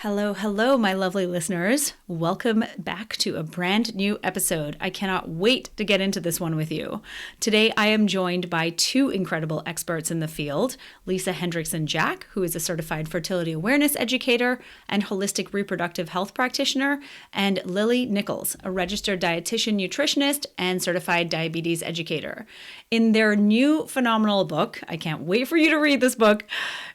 Hello, hello, my lovely listeners. Welcome back to a brand new episode. I cannot wait to get into this one with you. Today, I am joined by two incredible experts in the field, Lisa Hendrickson-Jack, who is a certified fertility awareness educator and holistic reproductive health practitioner, and Lily Nichols, a registered dietitian, nutritionist, and certified diabetes educator. In their new phenomenal book, I can't wait for you to read this book.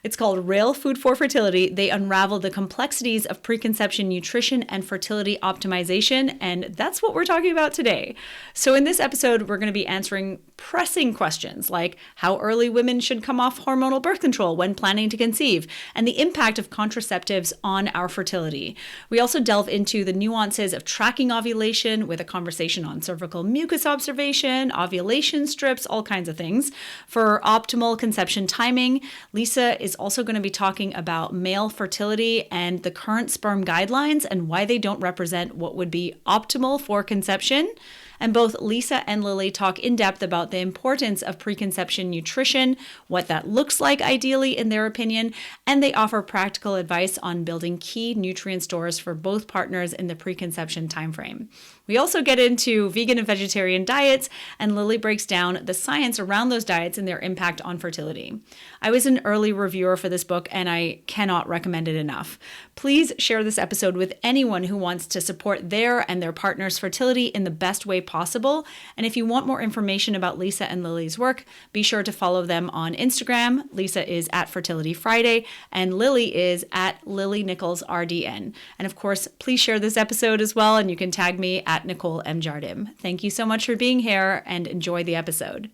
It's called Real Food for Fertility. They unravel the complexities of preconception nutrition and fertility optimization, and that's what we're talking about today. So in this episode, we're going to be answering pressing questions like how early women should come off hormonal birth control when planning to conceive, and the impact of contraceptives on our fertility. We also delve into the nuances of tracking ovulation with a conversation on cervical mucus observation, ovulation strips, all kinds of things. For optimal conception timing, Lisa is also going to be talking about male fertility and the current sperm guidelines and why they don't represent what would be optimal for conception. And both Lisa and Lily talk in depth about the importance of preconception nutrition, what that looks like ideally in their opinion, and they offer practical advice on building key nutrient stores for both partners in the preconception timeframe. We also get into vegan and vegetarian diets, and Lily breaks down the science around those diets and their impact on fertility. I was an early reviewer for this book, and I cannot recommend it enough. Please share this episode with anyone who wants to support their and their partner's fertility in the best way possible. And if you want more information about Lisa and Lily's work, be sure to follow them on Instagram. Lisa is at Fertility Friday, and Lily is at Lily Nichols RDN. And of course, please share this episode as well, and you can tag me at Nicole M. Jardim. Thank you so much for being here and enjoy the episode.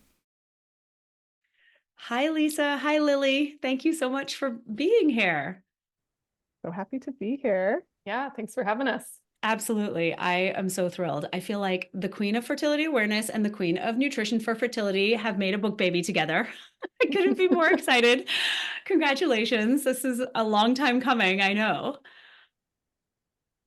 Hi, Lisa. Hi, Lily. Thank you so much for being here. So happy to be here. Yeah, thanks for having us. Absolutely. I am so thrilled. I feel like the queen of fertility awareness and the queen of nutrition for fertility have made a book baby together. I couldn't be more excited. Congratulations. This is a long time coming, I know.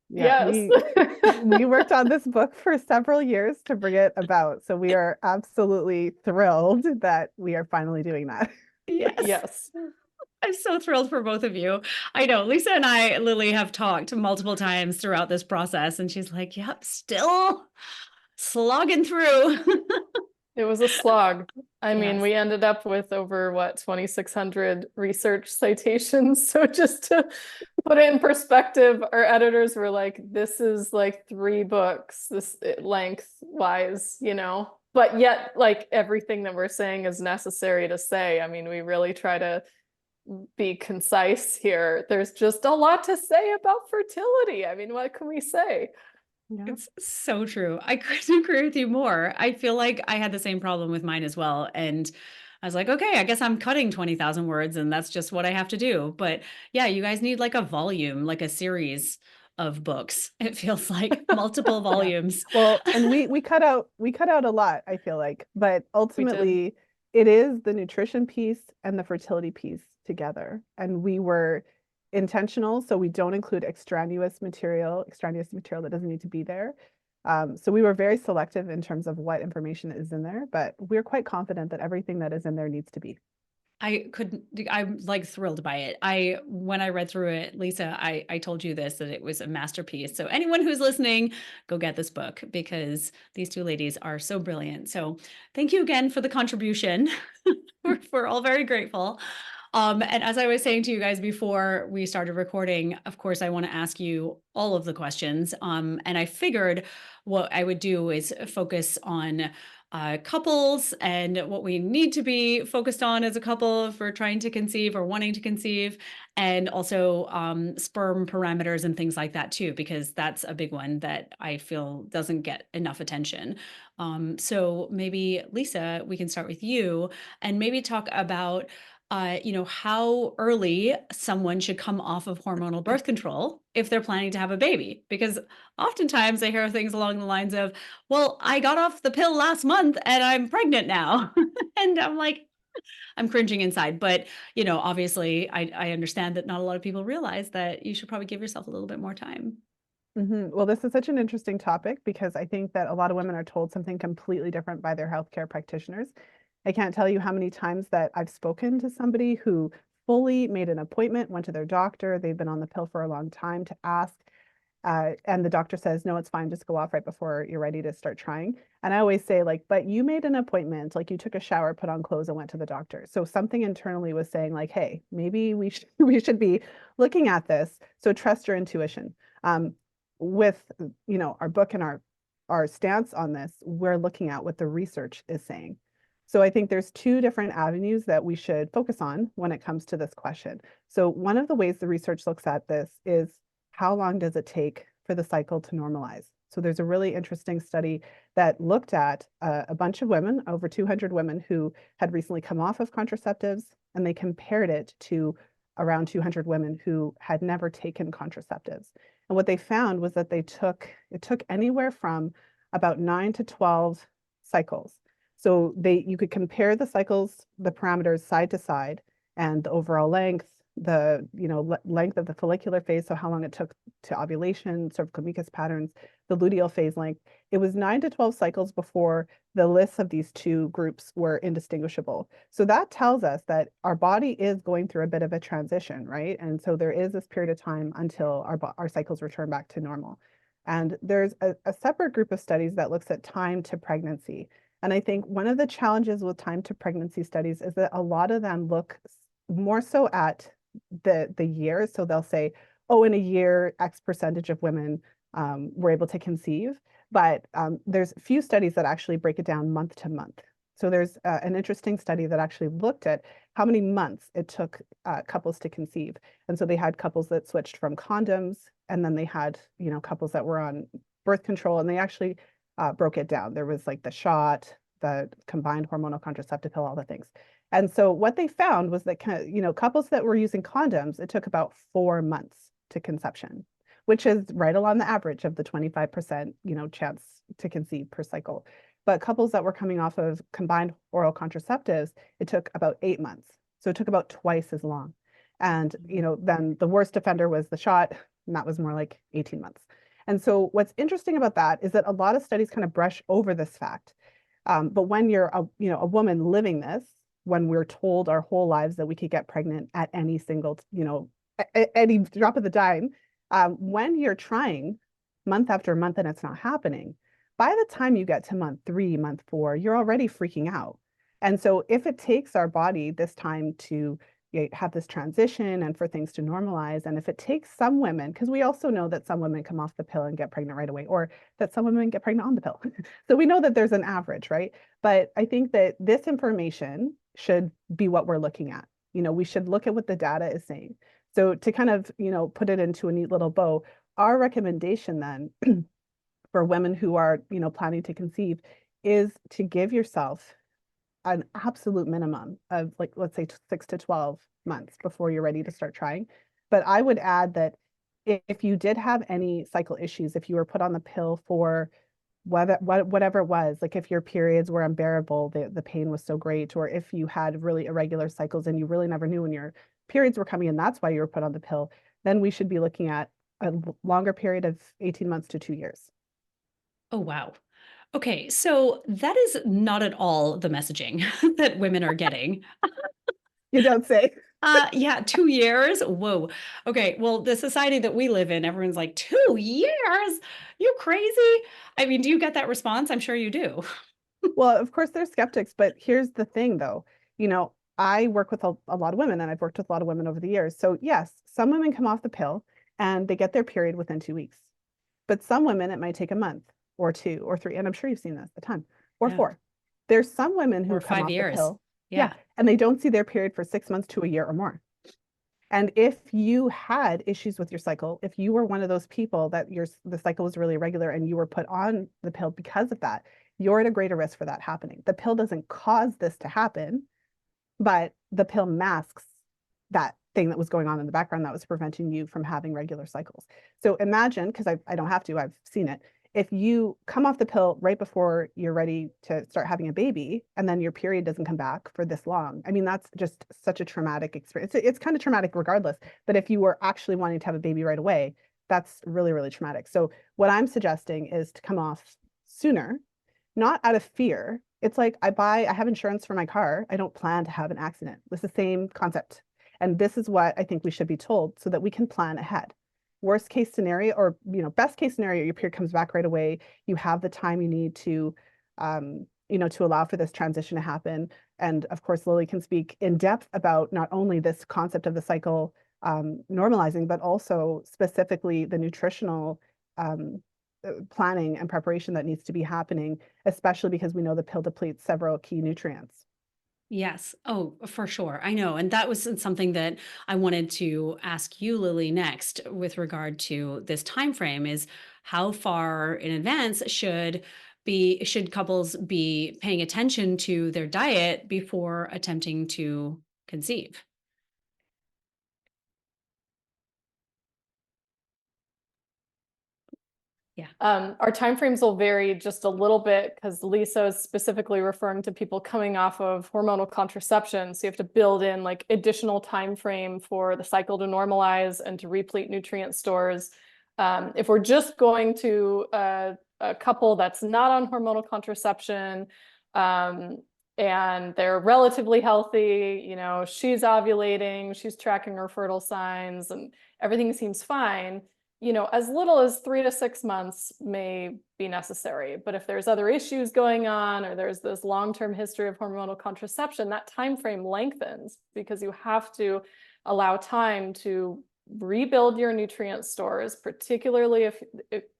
Yeah, Yes. we worked on this book for several years to bring it about. So we are absolutely thrilled that we are finally doing that. Yes. Yes. I'm so thrilled for both of you. I know Lisa and I, Lily, have talked multiple times throughout this process, and she's like, yep, still slogging through. It was a slog. I mean, Yes. we ended up with over 2,600 research citations. So just to put it in perspective, our editors were like, this is like 3 books, this length-wise, but yet like everything that we're saying is necessary to say. I mean, we really try to be concise here. There's just a lot to say about fertility. I mean, what can we say? Yeah. It's so true. I couldn't agree with you more. I feel like I had the same problem with mine as well. And I was like, okay, I guess I'm cutting 20,000 words and that's just what I have to do. But yeah, you guys need like a volume, like a series of books. It feels like multiple volumes. Well, and we cut out a lot, I feel like, but ultimately it is the nutrition piece and the fertility piece together. And we were intentional, so we don't include extraneous material that doesn't need to be there. So we were very selective in terms of what information is in there, but we're quite confident that everything that is in there needs to be. I'm like thrilled by it. When I read through it, Lisa, I told you this, that it was a masterpiece. So anyone who's listening, go get this book because these two ladies are so brilliant. So thank you again for the contribution. We're all very grateful. And as I was saying to you guys before we started recording, of course, I want to ask you all of the questions. And I figured what I would do is focus on couples and what we need to be focused on as a couple if we're trying to conceive or wanting to conceive, and also sperm parameters and things like that too, because that's a big one that I feel doesn't get enough attention. So maybe Lisa, we can start with you and maybe talk about how early someone should come off of hormonal birth control if they're planning to have a baby. Because oftentimes I hear things along the lines of, well, I got off the pill last month and I'm pregnant now. And I'm like, I'm cringing inside. But, obviously I understand that not a lot of people realize that you should probably give yourself a little bit more time. Well, this is such an interesting topic because I think that a lot of women are told something completely different by their healthcare practitioners. I can't tell you how many times that I've spoken to somebody who fully made an appointment, went to their doctor. They've been on the pill for a long time to ask. And the doctor says, no, it's fine. Just go off right before you're ready to start trying. And I always say, like, but you made an appointment, like you took a shower, put on clothes and went to the doctor. So something internally was saying like, hey, maybe we should be looking at this. So trust your intuition. With, our book and our stance on this, we're looking at what the research is saying. So I think there's two different avenues that we should focus on when it comes to this question. So one of the ways the research looks at this is how long does it take for the cycle to normalize? So there's a really interesting study that looked at a bunch of women, over 200 women who had recently come off of contraceptives, and they compared it to around 200 women who had never taken contraceptives. And what they found was that it took anywhere from about 9 to 12 cycles. So you could compare the cycles, the parameters side to side, and the overall length, the length of the follicular phase, so how long it took to ovulation, cervical mucus patterns, the luteal phase length. It was 9 to 12 cycles before the lists of these two groups were indistinguishable. So that tells us that our body is going through a bit of a transition, right? And so there is this period of time until our cycles return back to normal. And there's a separate group of studies that looks at time to pregnancy. And I think one of the challenges with time to pregnancy studies is that a lot of them look more so at the years. So they'll say, oh, in a year, X percentage of women were able to conceive. But there's few studies that actually break it down month to month. So there's an interesting study that actually looked at how many months it took couples to conceive. And so they had couples that switched from condoms, and then they had, couples that were on birth control, and they actually broke it down. There was like the shot, the combined hormonal contraceptive pill, all the things. And so what they found was that, couples that were using condoms, it took about 4 months to conception, which is right along the average of the 25%, chance to conceive per cycle. But couples that were coming off of combined oral contraceptives, it took about 8 months. So it took about twice as long. And, then the worst offender was the shot, and that was more like 18 months. And so what's interesting about that is that a lot of studies kind of brush over this fact. But when you're a woman living this, when we're told our whole lives that we could get pregnant at any single, any drop of the dime, when you're trying month after month and it's not happening, by the time you get to month 3, month 4, you're already freaking out. And so if it takes our body this time to have this transition and for things to normalize, and if it takes some women, because we also know that some women come off the pill and get pregnant right away, or that some women get pregnant on the pill. So we know that there's an average, right? But I think that this information should be what we're looking at. We should look at what the data is saying. So to kind of, put it into a neat little bow, our recommendation then for women who are, planning to conceive is to give yourself an absolute minimum of, like, let's say 6 to 12 months before you're ready to start trying. But I would add that if you did have any cycle issues, if you were put on the pill for whatever it was, like if your periods were unbearable, the pain was so great, or if you had really irregular cycles and you really never knew when your periods were coming and that's why you were put on the pill, then we should be looking at a longer period of 18 months to 2 years. Oh, wow. Okay, so that is not at all the messaging that women are getting. You don't say. Yeah, 2 years. Whoa. Okay, well, the society that we live in, everyone's like, 2 years? You crazy? I mean, do you get that response? I'm sure you do. Well, of course, there's skeptics, but here's the thing, though. I work with a lot of women, and I've worked with a lot of women over the years. So yes, some women come off the pill and they get their period within 2 weeks. But some women, it might take a month or 2 or 3, and I'm sure you've seen this a ton, or Yeah. 4. There's some women who Or come 5 off the years. pill, Yeah. and they don't see their period for 6 months to a year or more. And if you had issues with your cycle, if you were one of those people that the cycle was really irregular and you were put on the pill because of that, you're at a greater risk for that happening. The pill doesn't cause this to happen, but the pill masks that thing that was going on in the background that was preventing you from having regular cycles. So imagine, because I don't have to, I've seen it. If you come off the pill right before you're ready to start having a baby, and then your period doesn't come back for this long, I mean, that's just such a traumatic experience. It's kind of traumatic regardless, but if you were actually wanting to have a baby right away, that's really, really traumatic. So what I'm suggesting is to come off sooner, not out of fear. It's like I have insurance for my car. I don't plan to have an accident. It's the same concept. And this is what I think we should be told so that we can plan ahead. Worst case scenario, or best case scenario, your period comes back right away. You have the time you need to to allow for this transition to happen. And of course, Lily can speak in depth about not only this concept of the cycle normalizing, but also specifically the nutritional planning and preparation that needs to be happening, especially because we know the pill depletes several key nutrients. Yes. Oh, for sure. I know. And that was something that I wanted to ask you, Lily, next with regard to this time frame is how far in advance should couples be paying attention to their diet before attempting to conceive? Yeah. Our timeframes will vary just a little bit because Lisa is specifically referring to people coming off of hormonal contraception. So you have to build in like additional time frame for the cycle to normalize and to replete nutrient stores. If we're just going to a couple that's not on hormonal contraception, and they're relatively healthy, she's ovulating, she's tracking her fertile signs, and everything seems fine. As little as 3 to 6 months may be necessary. But if there's other issues going on, or there's this long-term history of hormonal contraception, that time frame lengthens because you have to allow time to rebuild your nutrient stores, particularly if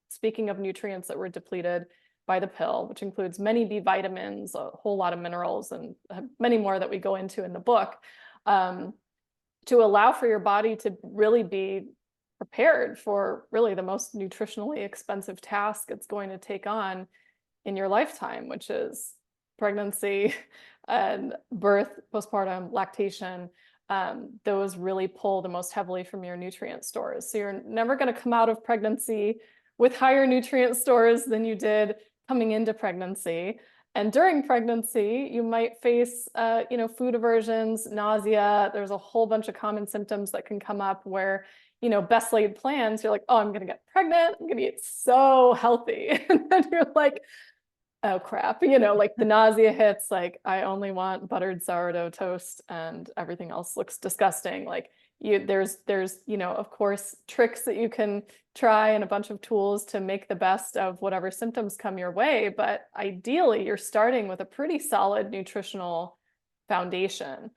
speaking of nutrients that were depleted by the pill, which includes many B vitamins, a whole lot of minerals, and many more that we go into in the book, to allow for your body to really be prepared for really the most nutritionally expensive task it's going to take on in your lifetime, which is pregnancy and birth, postpartum, lactation. Those really pull the most heavily from your nutrient stores. So you're never going to come out of pregnancy with higher nutrient stores than you did coming into pregnancy. And during pregnancy, you might face, food aversions, nausea. There's a whole bunch of common symptoms that can come up where, best laid plans, you're like, oh, I'm going to get pregnant. I'm going to eat so healthy. And then you're like, oh crap, like the nausea hits, like I only want buttered sourdough toast and everything else looks disgusting. Like there's, of course, tricks that you can try and a bunch of tools to make the best of whatever symptoms come your way. But ideally, you're starting with a pretty solid nutritional foundation.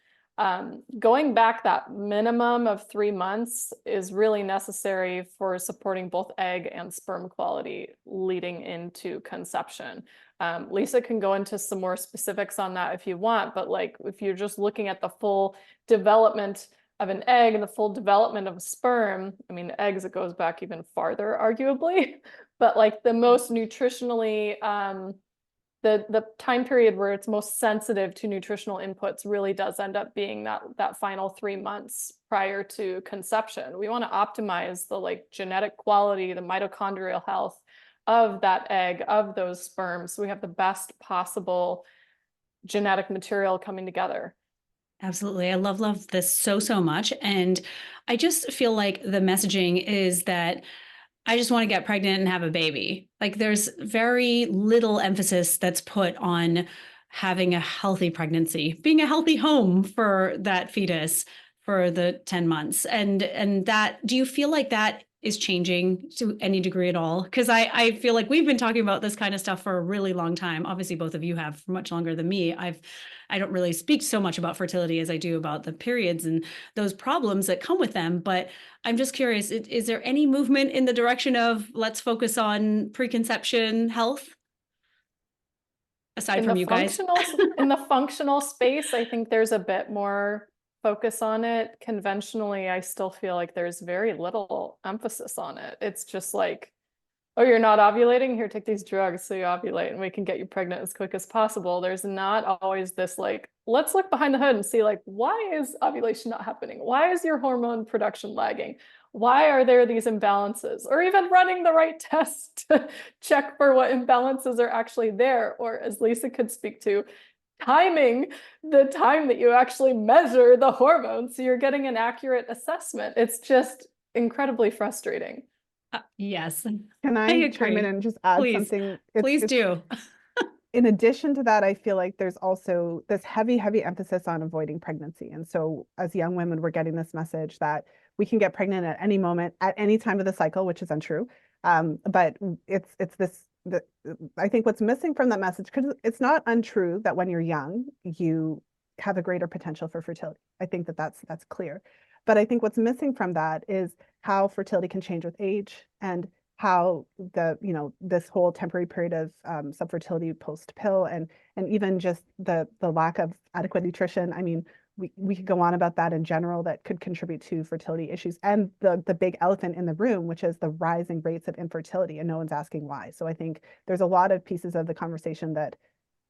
Going back that minimum of 3 months is really necessary for supporting both egg and sperm quality leading into conception. Lisa can go into some more specifics on that if you want, but like if you're just looking at the full development of an egg and the full development of a sperm, I mean, eggs, it goes back even farther, arguably, but like the most nutritionally, the time period where it's most sensitive to nutritional inputs really does end up being that final 3 months prior to conception. We want to optimize the like genetic quality, the mitochondrial health of that egg, of those sperms, so we have the best possible genetic material coming together. Absolutely. I love this so much. And I just feel like the messaging is that I just want to get pregnant and have a baby. Like there's very little emphasis that's put on having a healthy pregnancy, being a healthy home for that fetus for the 10 months. And that, do you feel like that is changing to any degree at all? Because I feel like we've been talking about this kind of stuff for a really long time. Obviously, both of you have for much longer than me. I don't really speak so much about fertility as I do about the periods and those problems that come with them. But I'm just curious, is there any movement in the direction of let's focus on preconception health? Aside from you guys. In the functional space, I think there's a bit more focus on it. Conventionally, I still feel like there's very little emphasis on it. It's just like, oh, you're not ovulating? Here, take these drugs so you ovulate and we can get you pregnant as quick as possible. There's not always this like, let's look behind the hood and see like, why is ovulation not happening? Why is your hormone production lagging? Why are there these imbalances? Or even running the right test to check for what imbalances are actually there. Or as Lisa could speak to, timing the time that you actually measure the hormones so you're getting an accurate assessment. It's just incredibly frustrating. Yes. Can I chime in and just add Please. something? Please do. in addition to that, I feel like there's also this heavy, heavy emphasis on avoiding pregnancy. And so as young women, we're getting this message that we can get pregnant at any moment, at any time of the cycle, which is untrue. But it's this, I think what's missing from that message, because it's not untrue that when you're young, you have a greater potential for fertility. I think that that's clear. But I think what's missing from that is how fertility can change with age, and how this whole temporary period of subfertility post pill, and even just the lack of adequate nutrition. I mean, we could go on about that in general, that could contribute to fertility issues, and the big elephant in the room, which is the rising rates of infertility, and no one's asking why. So I think there's a lot of pieces of the conversation that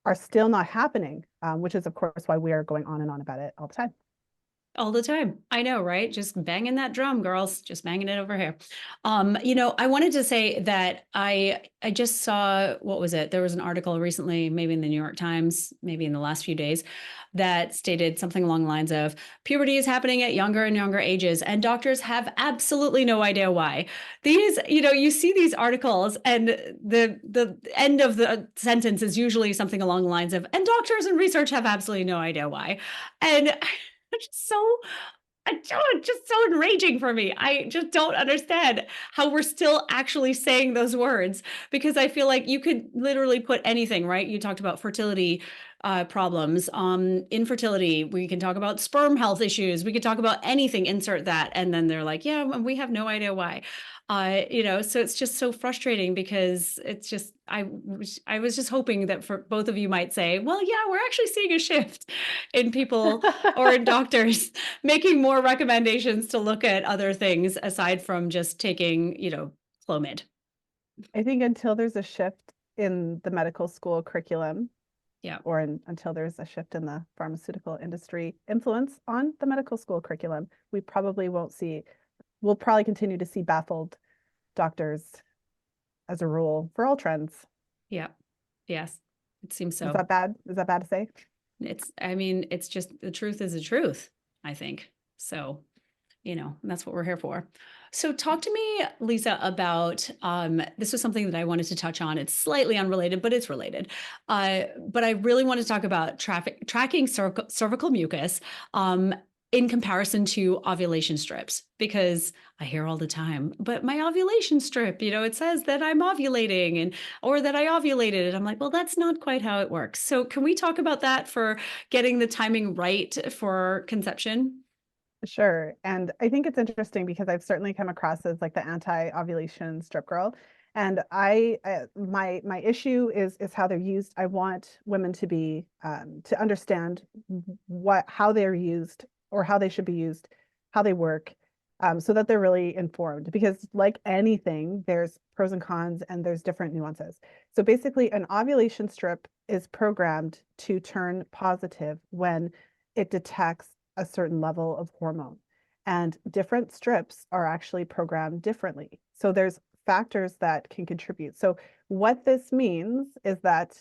are still not happening, which is of course why we are going on and on about it all the time. All the time. I know, right? Just banging that drum, girls, just banging it over here. I wanted to say that I just saw, what was it? There was an article recently, maybe in the New York Times, maybe in the last few days, that stated something along the lines of puberty is happening at younger and younger ages, and doctors have absolutely no idea why. These, you see these articles, and the end of the sentence is usually something along the lines of, and doctors and research have absolutely no idea why. And just so just so enraging for me. I just don't understand how we're still actually saying those words, because I feel like you could literally put anything, right? You talked about fertility problems, infertility. We can talk about sperm health issues. We could talk about anything, insert that. And then they're like, yeah, we have no idea why. So it's just so frustrating, because it's just, I was just hoping that for both of you might say, well, yeah, we're actually seeing a shift in people or in doctors making more recommendations to look at other things aside from just taking, Clomid. I think until there's a shift in the medical school curriculum, Yeah. or until there's a shift in the pharmaceutical industry influence on the medical school curriculum, we probably won't see, we'll probably continue to see baffled doctors as a rule for all trends. Yeah. Yes. It seems so. Is that bad? Is that bad to say? It's just, the truth is the truth, I think. So, that's what we're here for. So talk to me, Lisa, about, this was something that I wanted to touch on. It's slightly unrelated, but it's related. But I really want to talk about tracking cervical mucus, in comparison to ovulation strips, because I hear all the time, but my ovulation strip, it says that I'm ovulating, or that I ovulated. And I'm like, well, that's not quite how it works. So can we talk about that for getting the timing right for conception? Sure. And I think it's interesting because I've certainly come across as like the anti-ovulation strip girl. And my issue is how they're used. I want women to be to understand how they're used, or how they should be used, how they work, so that they're really informed. Because like anything, there's pros and cons, and there's different nuances. So basically, an ovulation strip is programmed to turn positive when it detects a certain level of hormone. And different strips are actually programmed differently. So there's factors that can contribute. So what this means is that,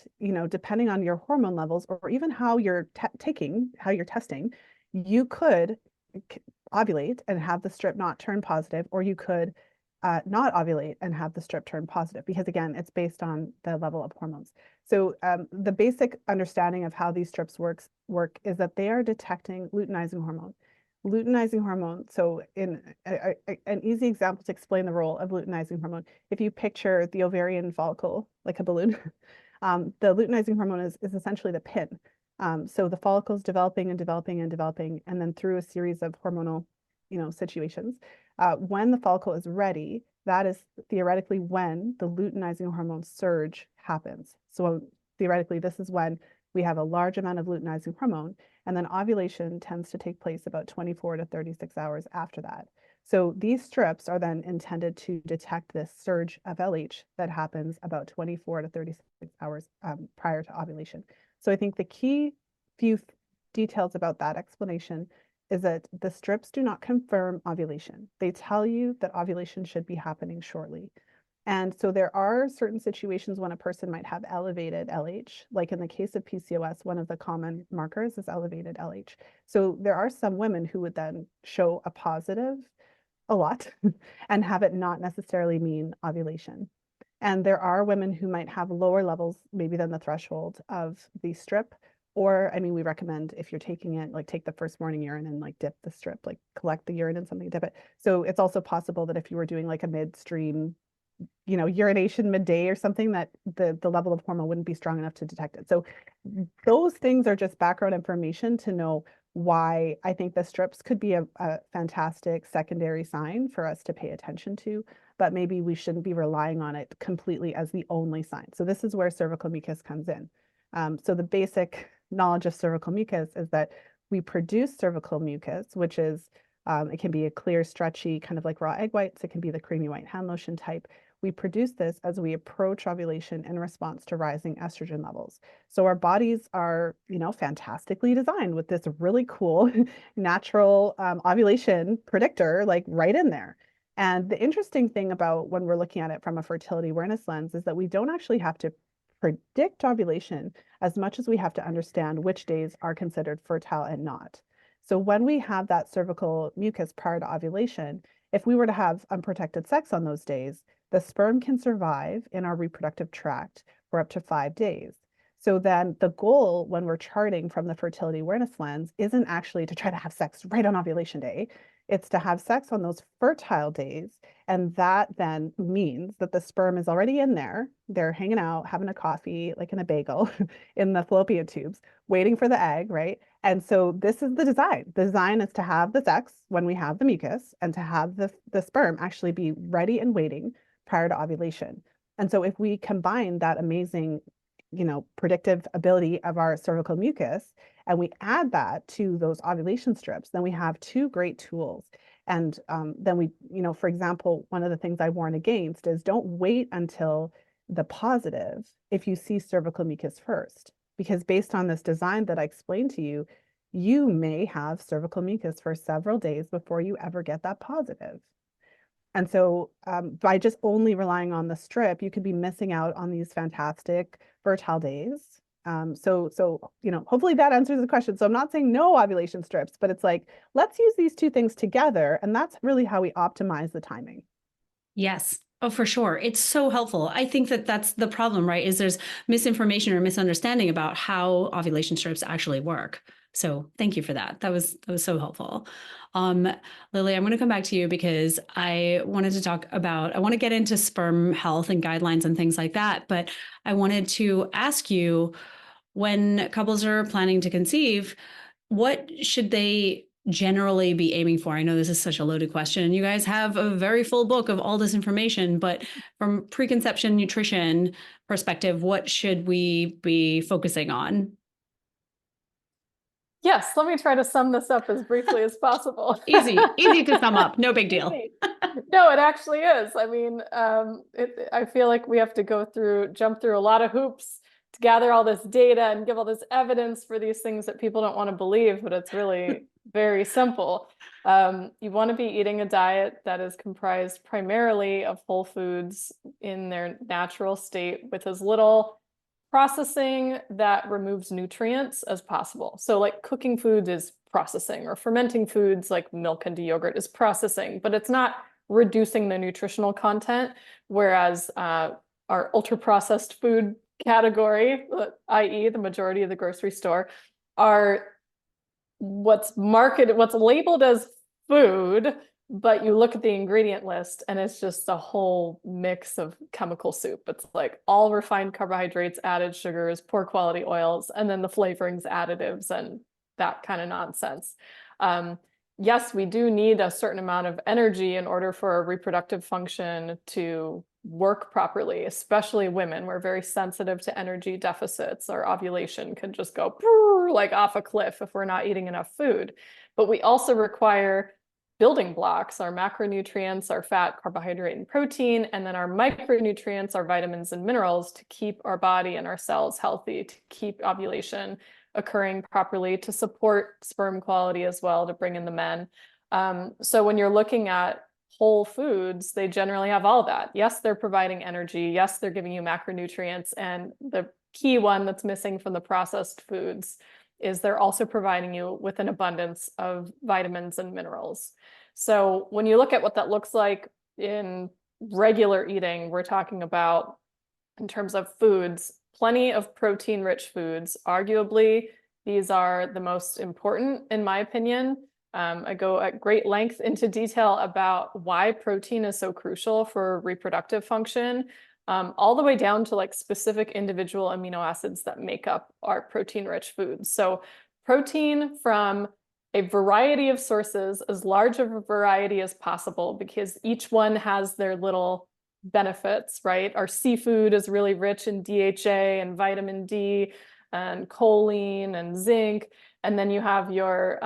depending on your hormone levels, or even how you're how you're testing, you could ovulate and have the strip not turn positive, or you could not ovulate and have the strip turn positive, because again, it's based on the level of hormones. So the basic understanding of how these strips work is that they are detecting luteinizing hormone. Luteinizing hormone. So in an easy example to explain the role of luteinizing hormone, if you picture the ovarian follicle like a balloon, the luteinizing hormone is essentially the pin. So the follicle is developing and developing and developing, and then through a series of hormonal, situations, when the follicle is ready, that is theoretically when the luteinizing hormone surge happens. So theoretically, this is when we have a large amount of luteinizing hormone, and then ovulation tends to take place about 24 to 36 hours after that. So these strips are then intended to detect this surge of LH that happens about 24 to 36 hours prior to ovulation. So I think the key few details about that explanation is that the strips do not confirm ovulation. They tell you that ovulation should be happening shortly. And so there are certain situations when a person might have elevated LH, like in the case of PCOS, one of the common markers is elevated LH. So there are some women who would then show a lot, and have it not necessarily mean ovulation. And there are women who might have lower levels, maybe than the threshold of the strip. Or, I mean, we recommend if you're taking it, like take the first morning urine and like dip the strip, like collect the urine in something, dip it. So it's also possible that if you were doing like a midstream, urination midday or something, that the level of hormone wouldn't be strong enough to detect it. So those things are just background information to know why I think the strips could be a fantastic secondary sign for us to pay attention to, but maybe we shouldn't be relying on it completely as the only sign. So this is where cervical mucus comes in. So the basic knowledge of cervical mucus is that we produce cervical mucus, which is, it can be a clear, stretchy, kind of like raw egg whites. It can be the creamy white hand lotion type. We produce this as we approach ovulation in response to rising estrogen levels. So our bodies are, fantastically designed with this really cool natural ovulation predictor, like right in there. And the interesting thing about when we're looking at it from a fertility awareness lens is that we don't actually have to predict ovulation as much as we have to understand which days are considered fertile and not. So when we have that cervical mucus prior to ovulation, if we were to have unprotected sex on those days, the sperm can survive in our reproductive tract for up to 5 days. So then the goal when we're charting from the fertility awareness lens isn't actually to try to have sex right on ovulation day. It's to have sex on those fertile days. And that then means that the sperm is already in there. They're hanging out, having a coffee, like in a bagel in the fallopian tubes, waiting for the egg, right? And so this is the design. The design is to have the sex when we have the mucus and to have the sperm actually be ready and waiting prior to ovulation. And so if we combine that amazing, predictive ability of our cervical mucus and we add that to those ovulation strips, then we have two great tools. And then we, for example, one of the things I warn against is don't wait until the positive if you see cervical mucus first, because based on this design that I explained to you, you may have cervical mucus for several days before you ever get that positive. And so by just only relying on the strip, you could be missing out on these fantastic fertile days. Hopefully that answers the question. So I'm not saying no ovulation strips, but it's like, let's use these two things together. And that's really how we optimize the timing. Yes. Oh, for sure. It's so helpful. I think that that's the problem, right? Is there's misinformation or misunderstanding about how ovulation strips actually work. So thank you for that. That was so helpful. Lily, I'm going to come back to you because I wanted to I want to get into sperm health and guidelines and things like that. But I wanted to ask you, when couples are planning to conceive, what should they generally be aiming for? I know this is such a loaded question. You guys have a very full book of all this information, but from preconception nutrition perspective, what should we be focusing on? Yes, let me try to sum this up as briefly as possible. Easy to sum up. No big deal. No, it actually is. I mean, I feel like we have to jump through a lot of hoops to gather all this data and give all this evidence for these things that people don't want to believe, but it's really very simple. You want to be eating a diet that is comprised primarily of whole foods in their natural state with as little processing that removes nutrients as possible. So like cooking food is processing, or fermenting foods like milk into yogurt is processing, but it's not reducing the nutritional content. Whereas our ultra processed food category, i.e. the majority of the grocery store, are what's labeled as food, but you look at the ingredient list and it's just a whole mix of chemical soup. It's like all refined carbohydrates, added sugars, poor quality oils, and then the flavorings, additives, and that kind of nonsense. Yes, we do need a certain amount of energy in order for our reproductive function to work properly, especially women. We're very sensitive to energy deficits. Our ovulation can just go like off a cliff if we're not eating enough food. But we also require building blocks, our macronutrients, our fat, carbohydrate, and protein, and then our micronutrients, our vitamins and minerals, to keep our body and our cells healthy, to keep ovulation occurring properly, to support sperm quality as well, to bring in the men. So when you're looking at whole foods, they generally have all that. Yes, they're providing energy. Yes, they're giving you macronutrients. And the key one that's missing from the processed foods is they're also providing you with an abundance of vitamins and minerals. So when you look at what that looks like in regular eating, we're talking about, in terms of foods, plenty of protein-rich foods. Arguably, these are the most important, in my opinion. I go at great length into detail about why protein is so crucial for reproductive function, all the way down to like specific individual amino acids that make up our protein-rich foods. So protein from a variety of sources, as large of a variety as possible, because each one has their little benefits, right? Our seafood is really rich in DHA and vitamin D and choline and zinc. And then you have your,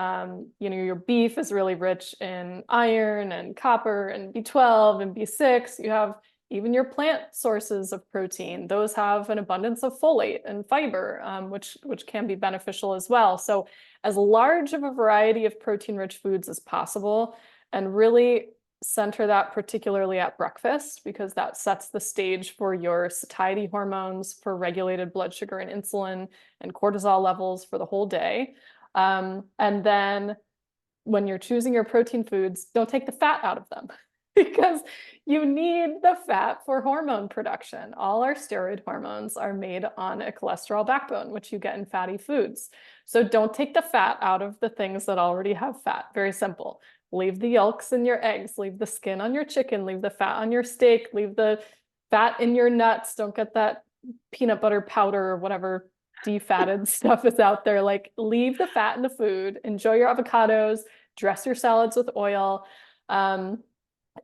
your beef is really rich in iron and copper and B12 and B6. You have even your plant sources of protein. Those have an abundance of folate and fiber, which can be beneficial as well. So as large of a variety of protein-rich foods as possible, and really center that particularly at breakfast, because that sets the stage for your satiety hormones, for regulated blood sugar and insulin and cortisol levels for the whole day. And then when you're choosing your protein foods, don't take the fat out of them because you need the fat for hormone production. All our steroid hormones are made on a cholesterol backbone, which you get in fatty foods. So don't take the fat out of the things that already have fat. Very simple. Leave the yolks in your eggs, leave the skin on your chicken, leave the fat on your steak, leave the fat in your nuts. Don't get that peanut butter powder or whatever defatted stuff is out there. Like, leave the fat in the food, enjoy your avocados, dress your salads with oil.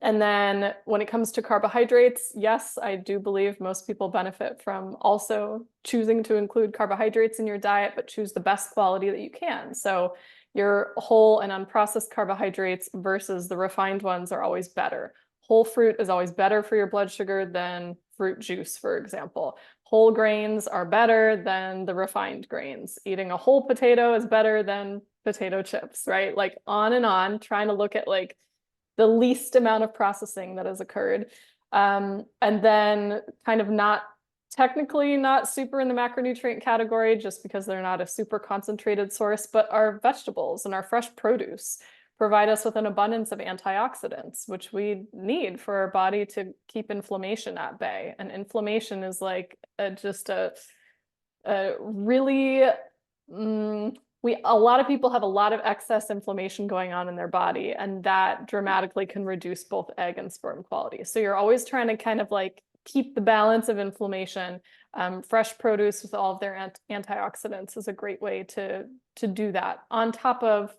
And then when it comes to carbohydrates, yes, I do believe most people benefit from also choosing to include carbohydrates in your diet, but choose the best quality that you can. So your whole and unprocessed carbohydrates versus the refined ones are always better. Whole fruit is always better for your blood sugar than fruit juice, for example. Whole grains are better than the refined grains. Eating a whole potato is better than potato chips, right? Like on, trying to look at like the least amount of processing that has occurred. And then kind of technically not super in the macronutrient category, just because they're not a super concentrated source, but our vegetables and our fresh produce provide us with an abundance of antioxidants, which we need for our body to keep inflammation at bay. And inflammation is like just a really, a lot of people have a lot of excess inflammation going on in their body, and that dramatically can reduce both egg and sperm quality. So you're always trying to kind of like keep the balance of inflammation. Fresh produce with all of their antioxidants is a great way to do that, on top of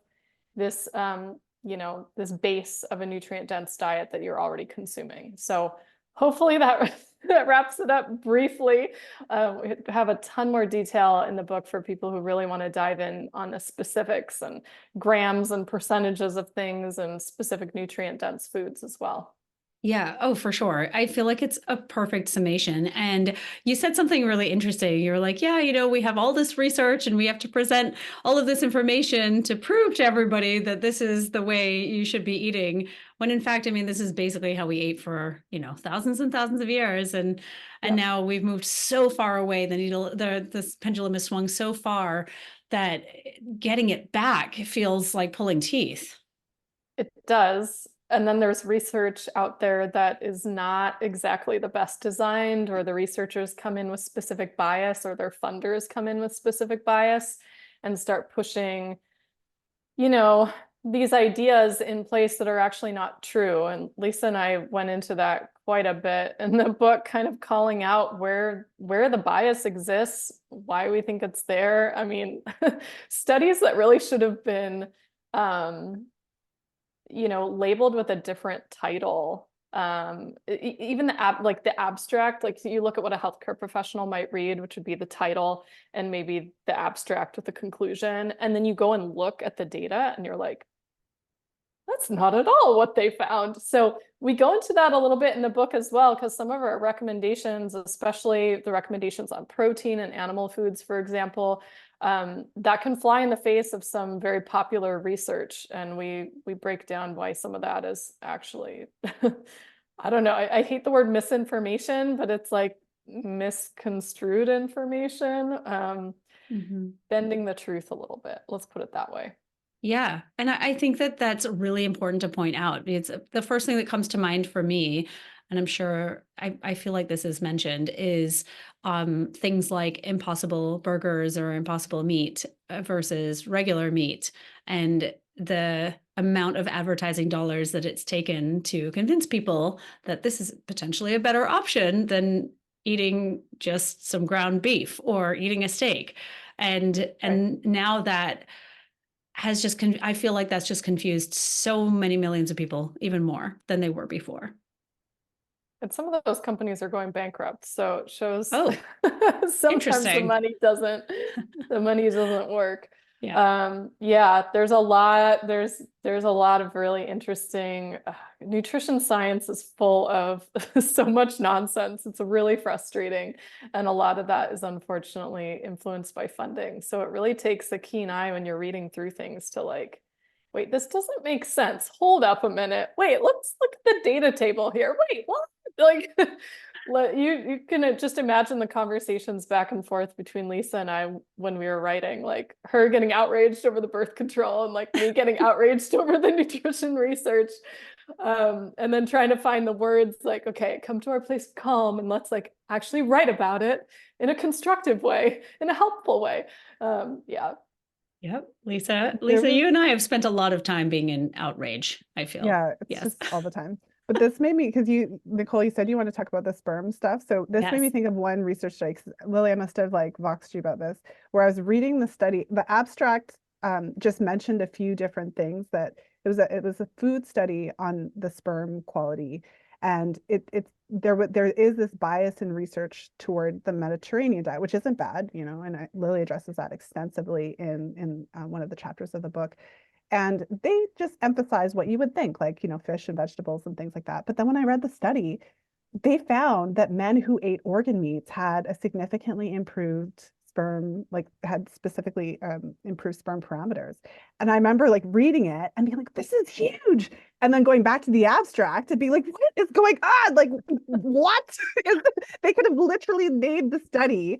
this, this base of a nutrient-dense diet that you're already consuming. So hopefully that wraps it up briefly. We have a ton more detail in the book for people who really want to dive in on the specifics and grams and percentages of things and specific nutrient-dense foods as well. Yeah. Oh, for sure. I feel like it's a perfect summation. And you said something really interesting. You're like, yeah, we have all this research and we have to present all of this information to prove to everybody that this is the way you should be eating. When in fact, I mean, this is basically how we ate for, thousands and thousands of years. And now we've moved so far away. This pendulum has swung so far that getting it back feels like pulling teeth. It does. And then there's research out there that is not exactly the best designed, or the researchers come in with specific bias, or their funders come in with specific bias and start pushing, these ideas in place that are actually not true. And Lisa and I went into that quite a bit in the book, kind of calling out where the bias exists, why we think it's there. I mean, studies that really should have been labeled with a different title. Even the abstract, like you look at what a healthcare professional might read, which would be the title and maybe the abstract with the conclusion. And then you go and look at the data and you're like, that's not at all what they found. So we go into that a little bit in the book as well, because some of our recommendations, especially the recommendations on protein and animal foods, for example, that can fly in the face of some very popular research. And we break down why some of that is actually, I don't know, I hate the word misinformation, but it's like misconstrued information, bending the truth a little bit. Let's put it that way. Yeah. And I think that that's really important to point out. It's the first thing that comes to mind for me and I'm sure I feel like this is mentioned, is things like Impossible burgers or Impossible meat versus regular meat, and the amount of advertising dollars that it's taken to convince people that this is potentially a better option than eating just some ground beef or eating a steak. And now that has just I feel like that's just confused so many millions of people even more than they were before. And some of those companies are going bankrupt, so it shows Oh, sometimes interesting. the money doesn't work. Yeah. Yeah, there's a lot of really interesting nutrition science is full of so much nonsense. It's really frustrating. And a lot of that is unfortunately influenced by funding. So it really takes a keen eye when you're reading through things to like, wait, this doesn't make sense. Hold up a minute. Wait, let's look at the data table here. Wait, what? Like you can just imagine the conversations back and forth between Lisa and I when we were writing, like her getting outraged over the birth control and like me getting outraged over the nutrition research. And then trying to find the words like, okay, come to our place of calm and let's like actually write about it in a constructive way, in a helpful way. Yeah. Yep. Lisa, There was, you and I have spent a lot of time being in outrage, I feel. yeah, it's Yes. just all the time. But this made me, because Nicole, you said you want to talk about the sperm stuff. So this made me Yes. think of one research study. 'Cause Lily, I must have like voxed you about this, where I was reading the study. The abstract just mentioned a few different things that it was a food study on the sperm quality, and there is this bias in research toward the Mediterranean diet, which isn't bad, and Lily addresses that extensively in one of the chapters of the book. And they just emphasize what you would think, like, fish and vegetables and things like that. But then when I read the study, they found that men who ate organ meats had a significantly improved sperm, like had specifically improved sperm parameters. And I remember like reading it and being like, this is huge. And then going back to the abstract to be like, what is going on? Like, what? They could have literally made the study,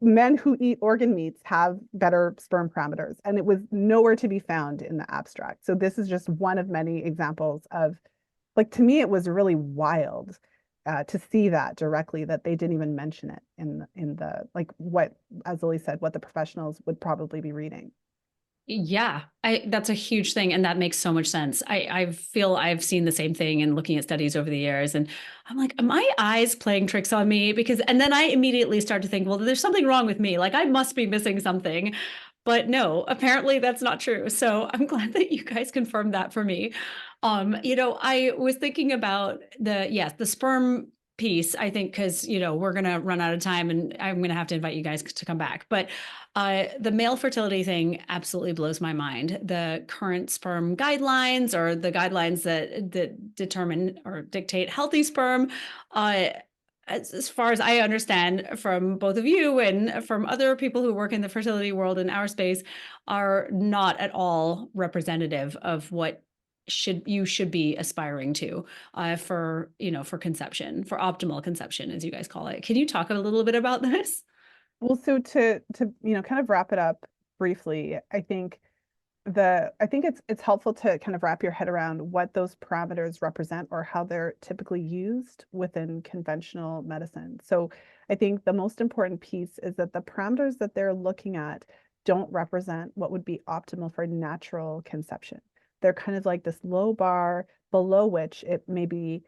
men who eat organ meats have better sperm parameters. And it was nowhere to be found in the abstract. So this is just one of many examples of, like, to me, it was really wild to see that directly, that they didn't even mention it in the like what, as Lily said, what the professionals would probably be reading. Yeah, that's a huge thing. And that makes so much sense. I feel I've seen the same thing in looking at studies over the years. And I'm like, are my eyes playing tricks on me? And then I immediately start to think, well, there's something wrong with me. Like I must be missing something. But no, apparently that's not true. So I'm glad that you guys confirmed that for me. I was thinking about the sperm piece, I think, because, we're going to run out of time and I'm going to have to invite you guys to come back. But the male fertility thing absolutely blows my mind. The current sperm guidelines, or the guidelines that determine or dictate healthy sperm, as far as I understand from both of you and from other people who work in the fertility world in our space, are not at all representative of what you should be aspiring to for conception, for optimal conception, as you guys call it. Can you talk a little bit about this? Well, so to kind of wrap it up briefly, I think it's helpful to kind of wrap your head around what those parameters represent or how they're typically used within conventional medicine. So I think the most important piece is that the parameters that they're looking at don't represent what would be optimal for natural conception. They're kind of like this low bar below which it may be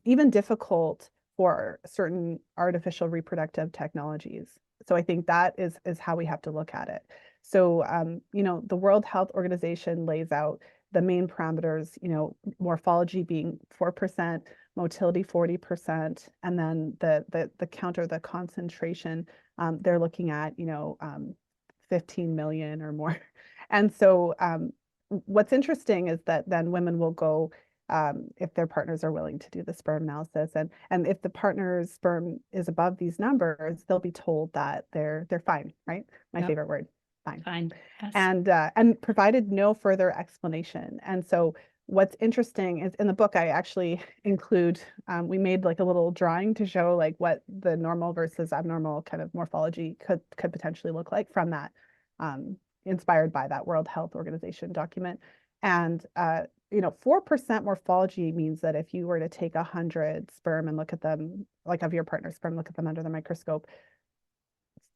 even difficult for certain artificial reproductive technologies. So I think that is how we have to look at it. So, the World Health Organization lays out the main parameters, morphology being 4%, motility 40%, and then the counter, the concentration, they're looking at, 15 million or more. And so what's interesting is that then women will go, if their partners are willing to do the sperm analysis, and if the partner's sperm is above these numbers, they'll be told that they're fine, right? My Yep. favorite word, fine. Fine. Yes. And provided no further explanation. And so what's interesting is in the book, I actually include, we made like a little drawing to show like what the normal versus abnormal kind of morphology could potentially look like from that, inspired by that World Health Organization document. And know, 4% morphology means that if you were to take 100 sperm and look at them, like of your partner's sperm, look at them under the microscope,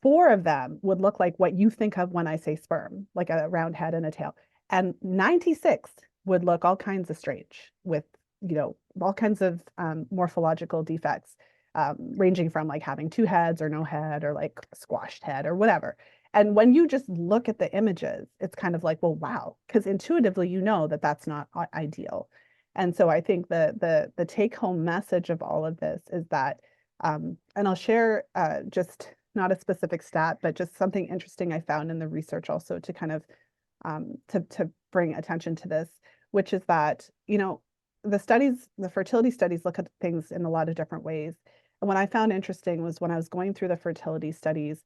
4 of them would look like what you think of when I say sperm, like a round head and a tail. And 96 would look all kinds of strange with, you know, all kinds of morphological defects, ranging from like having 2 heads or no head or like squashed head or whatever. And when you just look at the images, it's kind of like, well, wow, because intuitively you know that that's not ideal. And so I think the take home message of all of this is that, and I'll share just not a specific stat, but just something interesting I found in the research also to kind of to bring attention to this, which is that, you know, the fertility studies look at things in a lot of different ways. And what I found interesting was when I was going through the fertility studies,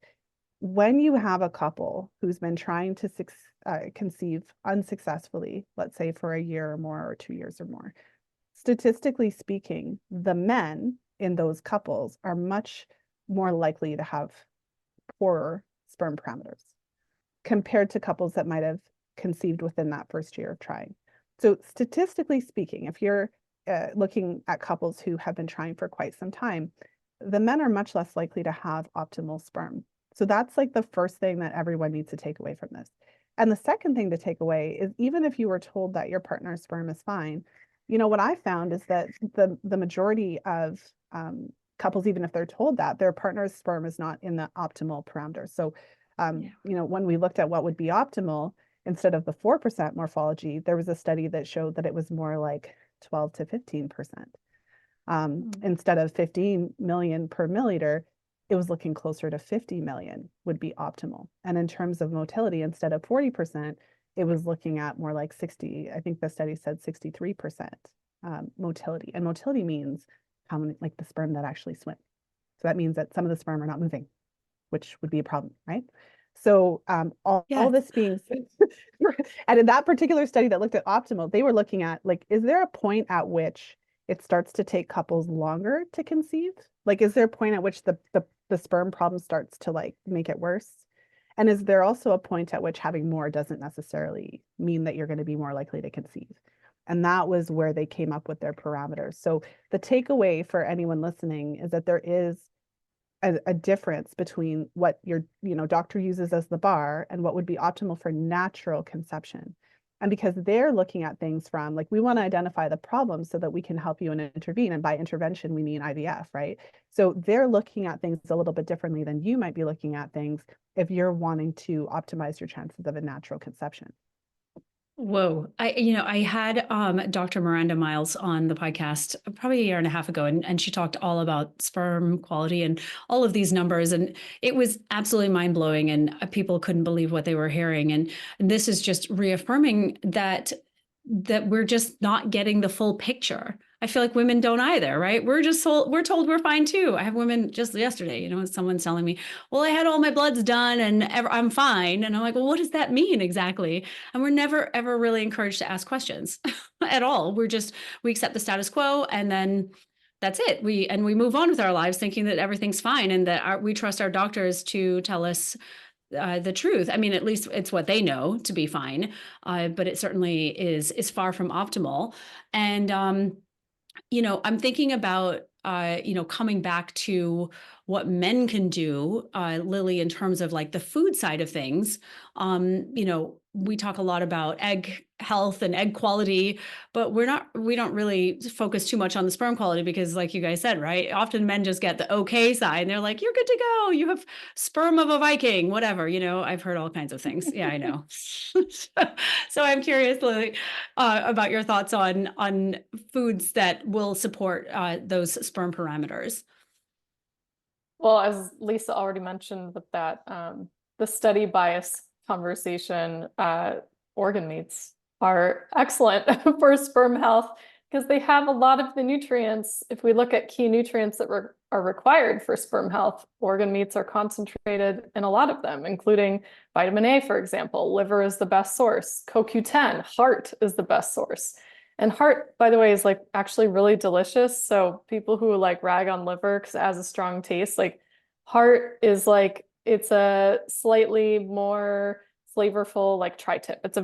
when you have a couple who's been trying to conceive unsuccessfully, let's say for a year or more, or 2 years or more, statistically speaking, the men in those couples are much more likely to have poorer sperm parameters compared to couples that might have conceived within that first year of trying. So statistically speaking, if you're looking at couples who have been trying for quite some time, the men are much less likely to have optimal sperm. So that's like the first thing that everyone needs to take away from this. And the second thing to take away is, even if you were told that your partner's sperm is fine, you know, what I found is that the majority of couples, even if they're told that, their partner's sperm is not in the optimal parameters. So, you know, when we looked at what would be optimal, instead of the 4% morphology, there was a study that showed that it was more like 12 to 15%. Instead of 15 million per milliliter, it was looking closer to 50 million would be optimal. And in terms of motility, instead of 40%, it was looking at more like 60, I think the study said 63% motility. And motility means how many, like the sperm that actually swim. So that means that some of the sperm are not moving, which would be a problem, right? So all this being said, and in that particular study that looked at optimal, they were looking at, like, is there a point at which it starts to take couples longer to conceive? Like, is there a point at which the sperm problem starts to like make it worse? And is there also a point at which having more doesn't necessarily mean that you're going to be more likely to conceive? And that was where they came up with their parameters. So the takeaway for anyone listening is that there is a difference between what your, you know, doctor uses as the bar and what would be optimal for natural conception. And because they're looking at things from, like, we want to identify the problem so that we can help you and intervene. And by intervention, we mean IVF, right? So they're looking at things a little bit differently than you might be looking at things if you're wanting to optimize your chances of a natural conception. Whoa. I had Dr. Miranda Miles on the podcast probably a year and a half ago, and she talked all about sperm quality and all of these numbers. And it was absolutely mind blowing, and people couldn't believe what they were hearing. And this is just reaffirming that we're just not getting the full picture. I feel like women don't either, right? We're told we're fine too. I have women just yesterday, you know, someone's telling me, well, I had all my bloods done and I'm fine. And I'm like, well, what does that mean exactly? And we're never, ever really encouraged to ask questions at all. We accept the status quo, and then that's it. We move on with our lives thinking that everything's fine, and that we trust our doctors to tell us the truth. I mean, at least it's what they know to be fine, but it certainly is far from optimal. And I'm thinking about coming back to what men can do, Lily, in terms of like the food side of things. We talk a lot about egg health and egg quality, but we don't really focus too much on the sperm quality, because like you guys said, right? Often men just get the okay side and they're like, you're good to go. You have sperm of a Viking, whatever, I've heard all kinds of things. Yeah, I know. So I'm curious, Lily, about your thoughts on foods that will support those sperm parameters. Well, as Lisa already mentioned with that, the study bias conversation, organ meats are excellent for sperm health because they have a lot of the nutrients. If we look at key nutrients that are required for sperm health, organ meats are concentrated in a lot of them, including vitamin A, for example. Liver is the best source. CoQ10, heart is the best source. And heart, by the way, is like actually really delicious. So people who like rag on liver because it has a strong taste, like heart is like, it's a slightly more flavorful like tri-tip. It's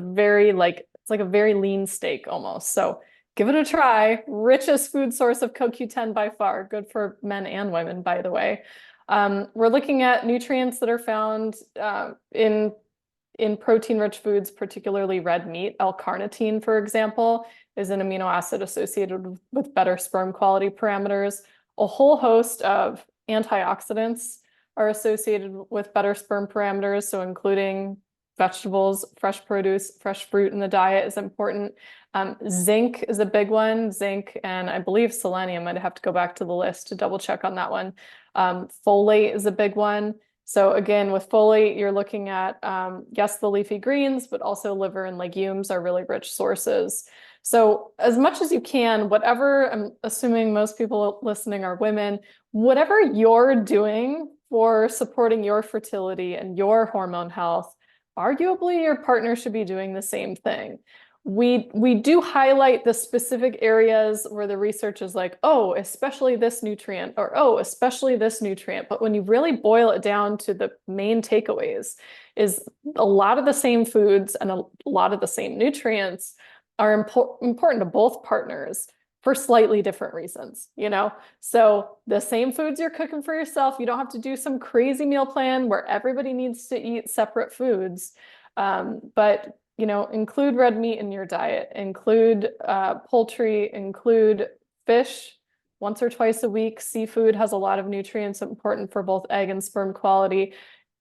It's like a very lean steak almost. So give it a try. Richest food source of CoQ10 by far. Good for men and women, by the way. We're looking at nutrients that are found in protein-rich foods, particularly red meat. L-carnitine, for example, is an amino acid associated with better sperm quality parameters. A whole host of antioxidants are associated with better sperm parameters, so including vegetables, fresh produce, fresh fruit in the diet is important. Zinc is a big one. Zinc and I believe selenium. I'd have to go back to the list to double check on that one. Folate is a big one. So again, with folate, you're looking at, yes, the leafy greens, but also liver and legumes are really rich sources. So as much as you can, whatever, I'm assuming most people listening are women, whatever you're doing for supporting your fertility and your hormone health, arguably your partner should be doing the same thing. We do highlight the specific areas where the research is like, oh, especially this nutrient, or oh, especially this nutrient. But when you really boil it down to the main takeaways, is a lot of the same foods and a lot of the same nutrients are important to both partners for slightly different reasons, you know? So the same foods you're cooking for yourself, you don't have to do some crazy meal plan where everybody needs to eat separate foods. But you know, include red meat in your diet, include poultry, include fish once or twice a week. Seafood has a lot of nutrients important for both egg and sperm quality.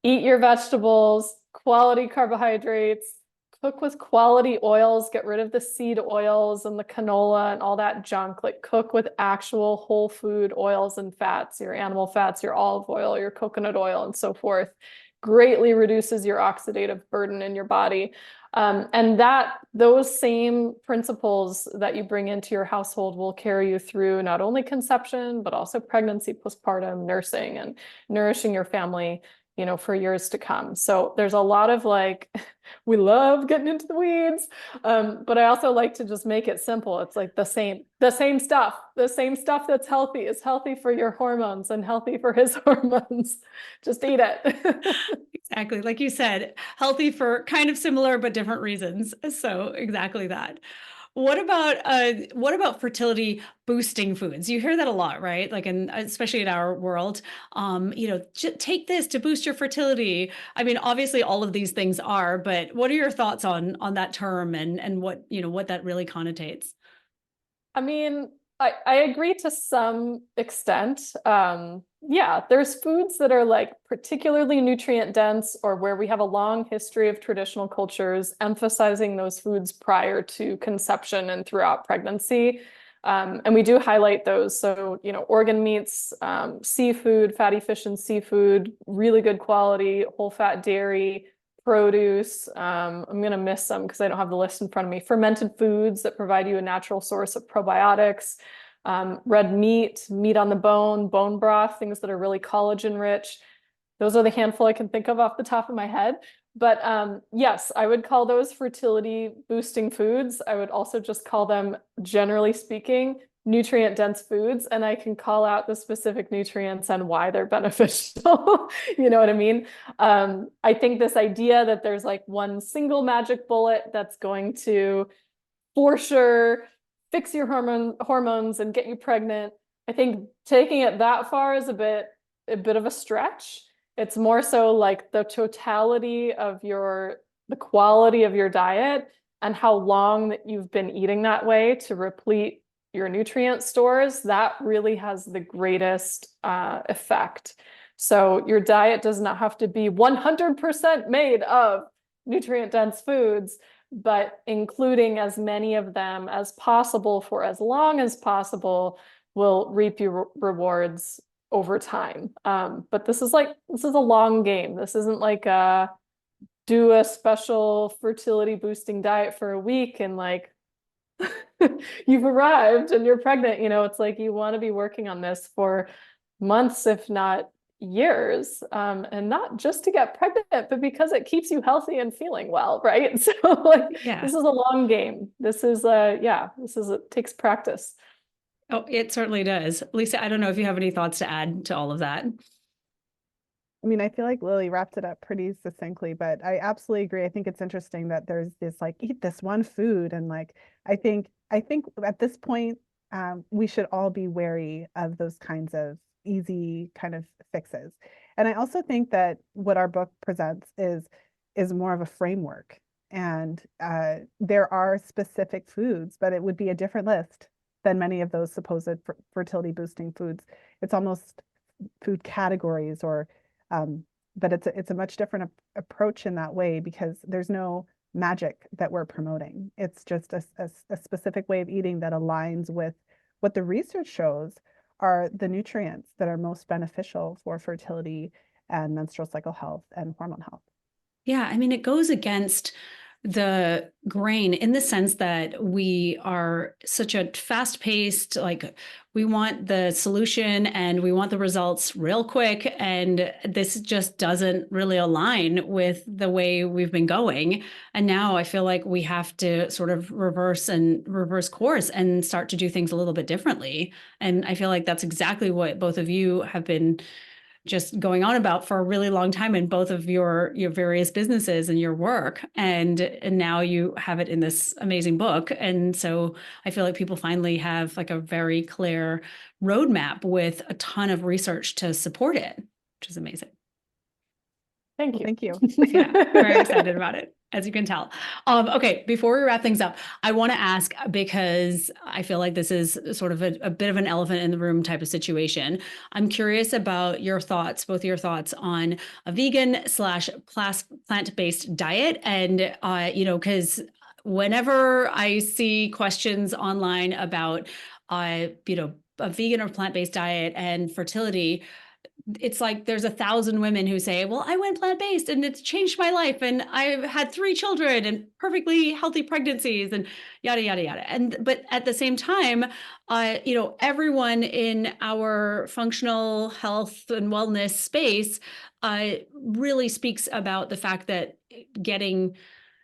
Eat your vegetables, quality carbohydrates, cook with quality oils, get rid of the seed oils and the canola and all that junk. Like cook with actual whole food oils and fats, your animal fats, your olive oil, your coconut oil, and so forth. Greatly reduces your oxidative burden in your body. And those same principles that you bring into your household will carry you through not only conception, but also pregnancy, postpartum, nursing, and nourishing your family, you know, for years to come. So there's a lot of like, we love getting into the weeds, but I also like to just make it simple. It's like the same stuff. The same stuff that's healthy is healthy for your hormones and healthy for his hormones. Just eat it. Exactly. Like you said, healthy for kind of similar but different reasons. So exactly that. What about fertility boosting foods? You hear that a lot, right? Like, especially in our world, take this to boost your fertility. I mean, obviously all of these things are, but what are your thoughts on that term and what that really connotates? I mean, I agree to some extent. Yeah, there's foods that are like particularly nutrient dense or where we have a long history of traditional cultures emphasizing those foods prior to conception and throughout pregnancy. And we do highlight those. So, you know, organ meats, seafood, fatty fish and seafood, really good quality, whole fat dairy, produce. I'm going to miss some because I don't have the list in front of me. Fermented foods that provide you a natural source of probiotics. Red meat, meat on the bone broth, things that are really collagen rich. Those are the handful I can think of off the top of my head. But yes, I would call those fertility boosting foods. I would also just call them, generally speaking, nutrient dense foods. And I can call out the specific nutrients and why they're beneficial. You know what I mean? I think this idea that there's like one single magic bullet that's going to, for sure, fix your hormones and get you pregnant. I think taking it that far is a bit of a stretch. It's more so like the totality of the quality of your diet and how long that you've been eating that way to replete your nutrient stores. That really has the greatest effect. So your diet does not have to be 100% made of nutrient dense foods, but including as many of them as possible for as long as possible will reap you rewards over time. But this is a long game. This isn't like do a special fertility boosting diet for a week and like you've arrived and you're pregnant. You know, it's like you want to be working on this for months, if not years, and not just to get pregnant, but because it keeps you healthy and feeling well, right? So like, Yeah. This is a long game. It takes practice. Oh, it certainly does. Lisa, I don't know if you have any thoughts to add to all of that. I mean, I feel like Lily wrapped it up pretty succinctly, but I absolutely agree. I think it's interesting that there's this like eat this one food, and like I think at this point we should all be wary of those kinds of easy kind of fixes. And I also think that what our book presents is more of a framework. And there are specific foods, but it would be a different list than many of those supposed fertility boosting foods. It's almost food categories or but it's a much different approach in that way because there's no magic that we're promoting. It's just a specific way of eating that aligns with what the research shows are the nutrients that are most beneficial for fertility and menstrual cycle health and hormone health. Yeah, I mean, it goes against the grain in the sense that we are such a fast-paced, like we want the solution and we want the results real quick. And this just doesn't really align with the way we've been going. And now I feel like we have to sort of reverse course and start to do things a little bit differently. And I feel like that's exactly what both of you have been just going on about for a really long time in both of your various businesses and your work, and now you have it in this amazing book. And so I feel like people finally have like a very clear roadmap with a ton of research to support it, which is amazing. Thank you. Thank you. Yeah, very excited about it, as you can tell. Okay, before we wrap things up, I want to ask, because I feel like this is sort of a bit of an elephant in the room type of situation. I'm curious about your thoughts, both your thoughts on a vegan / plant-based diet. And, because whenever I see questions online about, a vegan or plant-based diet and fertility, it's like there's 1,000 women who say, well, I went plant-based and it's changed my life and I've had 3 children and perfectly healthy pregnancies and yada yada yada. And but at the same time, everyone in our functional health and wellness space really speaks about the fact that getting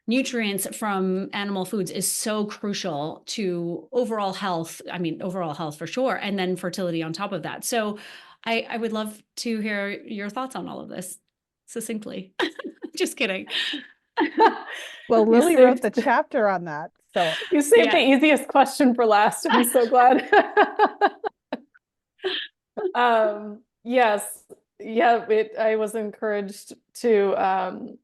nutrients from animal foods is so crucial to overall health. I mean, overall health for sure, and then fertility on top of that. So I would love to hear your thoughts on all of this succinctly. Just kidding. Well, Lily wrote the chapter on that. So you saved the easiest question for last. I'm so glad. Yes. Yeah, I was encouraged to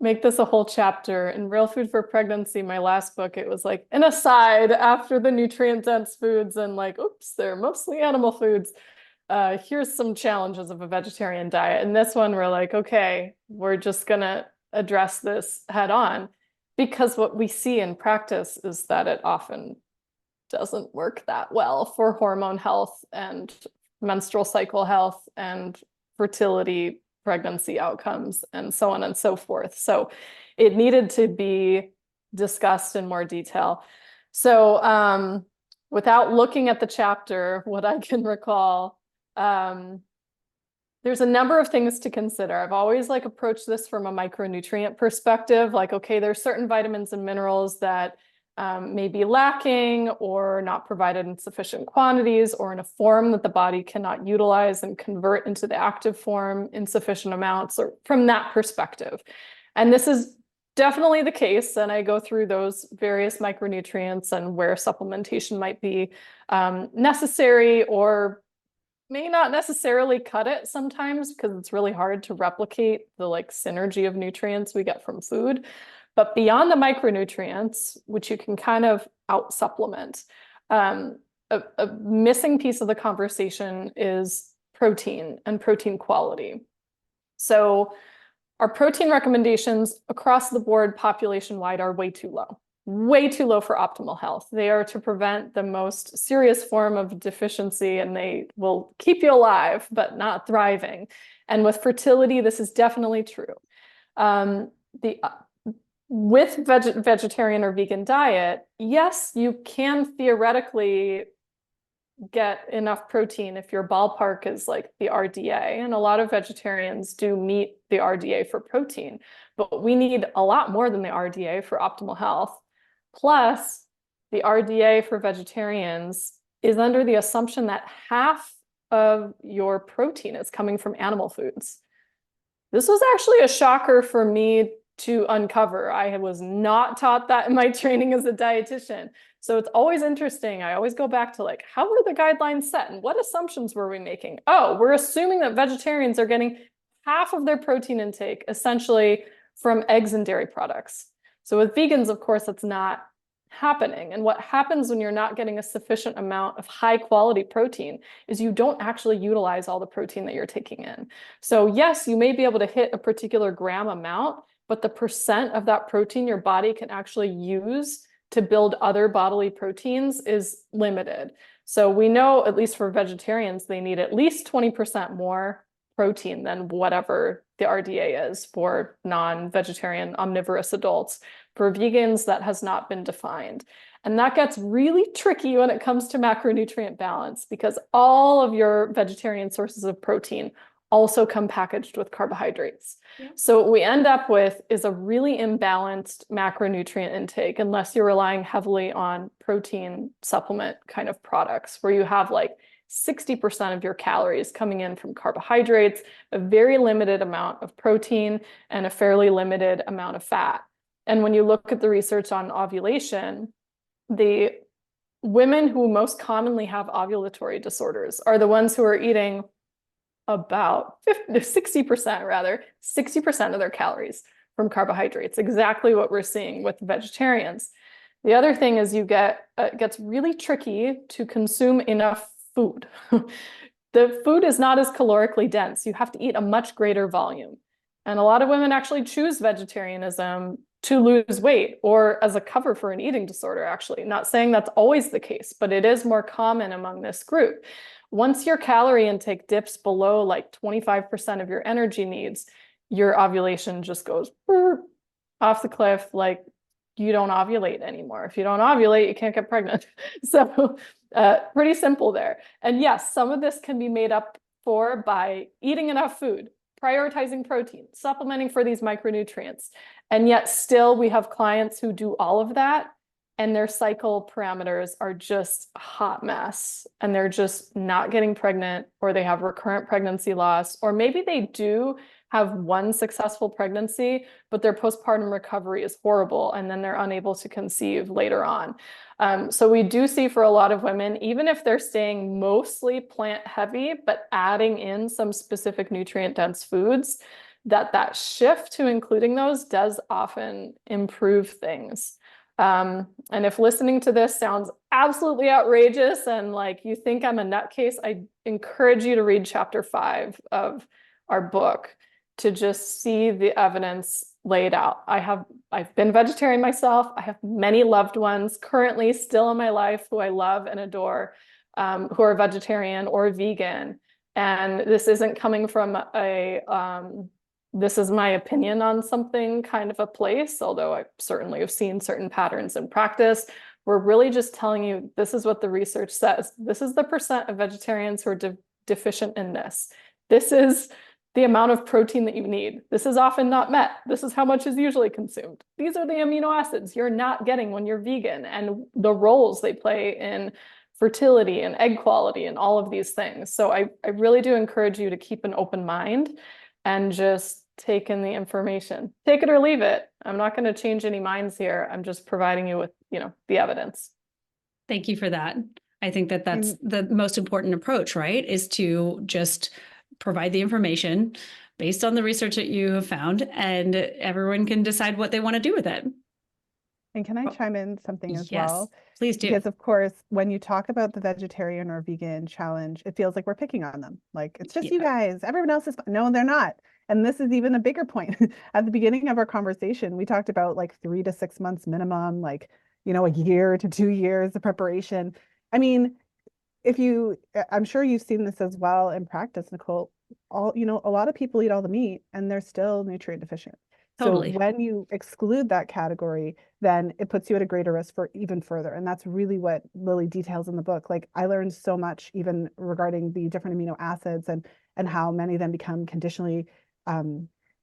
make this a whole chapter. In Real Food for Pregnancy, my last book, it was like an aside after the nutrient-dense foods and like, oops, they're mostly animal foods. Here's some challenges of a vegetarian diet. And this one, we're like, okay, we're just gonna address this head on, because what we see in practice is that it often doesn't work that well for hormone health and menstrual cycle health and fertility, pregnancy outcomes, and so on and so forth. So it needed to be discussed in more detail. So without looking at the chapter, what I can recall, there's a number of things to consider. I've always approached this from a micronutrient perspective, like, okay, there's certain vitamins and minerals that may be lacking or not provided in sufficient quantities or in a form that the body cannot utilize and convert into the active form in sufficient amounts, or from that perspective. And this is definitely the case. And I go through those various micronutrients and where supplementation might be necessary or may not necessarily cut it sometimes, because it's really hard to replicate the synergy of nutrients we get from food. But beyond the micronutrients, which you can kind of out supplement, a missing piece of the conversation is protein and protein quality. So our protein recommendations across the board population-wide are way too low for optimal health. They are to prevent the most serious form of deficiency, and they will keep you alive, but not thriving. And with fertility, this is definitely true. With vegetarian or vegan diet, yes, you can theoretically get enough protein if your ballpark is like the RDA, and a lot of vegetarians do meet the RDA for protein, but we need a lot more than the RDA for optimal health. Plus, the RDA for vegetarians is under the assumption that half of your protein is coming from animal foods. This was actually a shocker for me to uncover. I was not taught that in my training as a dietitian. So it's always interesting. I always go back to like, how were the guidelines set and what assumptions were we making? Oh, we're assuming that vegetarians are getting half of their protein intake essentially from eggs and dairy products. So with vegans, of course, that's not happening. And what happens when you're not getting a sufficient amount of high quality protein is you don't actually utilize all the protein that you're taking in. So yes, you may be able to hit a particular gram amount, but the percent of that protein your body can actually use to build other bodily proteins is limited. So we know, at least for vegetarians, they need at least 20% more protein than whatever the RDA is for non-vegetarian omnivorous adults. For vegans, that has not been defined. And that gets really tricky when it comes to macronutrient balance, because all of your vegetarian sources of protein also come packaged with carbohydrates. Yeah. So what we end up with is a really imbalanced macronutrient intake, unless you're relying heavily on protein supplement kind of products, where you have like 60% of your calories coming in from carbohydrates, a very limited amount of protein, and a fairly limited amount of fat. And when you look at the research on ovulation, the women who most commonly have ovulatory disorders are the ones who are eating about 60% rather, 60% of their calories from carbohydrates, exactly what we're seeing with vegetarians. The other thing is it gets really tricky to consume enough food. The food is not as calorically dense. You have to eat a much greater volume. And a lot of women actually choose vegetarianism to lose weight or as a cover for an eating disorder, actually. Not saying that's always the case, but it is more common among this group. Once your calorie intake dips below like 25% of your energy needs, your ovulation just goes off the cliff. Like, you don't ovulate anymore. If you don't ovulate, you can't get pregnant. So pretty simple there. And yes, some of this can be made up for by eating enough food, prioritizing protein, supplementing for these micronutrients. And yet still we have clients who do all of that and their cycle parameters are just a hot mess and they're just not getting pregnant, or they have recurrent pregnancy loss, or maybe they do have one successful pregnancy, but their postpartum recovery is horrible and then they're unable to conceive later on. So we do see for a lot of women, even if they're staying mostly plant heavy, but adding in some specific nutrient dense foods, that shift to including those does often improve things. And if listening to this sounds absolutely outrageous and like you think I'm a nutcase, I encourage you to read chapter 5 of our book to just see the evidence laid out. I've been vegetarian myself. I have many loved ones currently still in my life who I love and adore, who are vegetarian or vegan. And this isn't coming from this is my opinion on something kind of a place, although I certainly have seen certain patterns in practice. We're really just telling you, this is what the research says. This is the percent of vegetarians who are deficient in this. This is the amount of protein that you need. This is often not met. This is how much is usually consumed. These are the amino acids you're not getting when you're vegan, and the roles they play in fertility and egg quality and all of these things. So I really do encourage you to keep an open mind and just take in the information. Take it or leave it. I'm not going to change any minds here. I'm just providing you with, the evidence. Thank you for that. I think that that's the most important approach, right? Is to just provide the information based on the research that you have found, and everyone can decide what they want to do with it. And can I chime in something as well? Please do. Because of course, when you talk about the vegetarian or vegan challenge, it feels like we're picking on them. Like, it's just you guys, everyone else is, no, they're not. And this is even a bigger point. At the beginning of our conversation, we talked about like 3 to 6 months minimum, like, a year to 2 years of preparation. I mean, I'm sure you've seen this as well in practice, Nicole. A lot of people eat all the meat and they're still nutrient deficient. Totally. So when you exclude that category, then it puts you at a greater risk for even further. And that's really what Lily details in the book. Like, I learned so much even regarding the different amino acids and how many of them become conditionally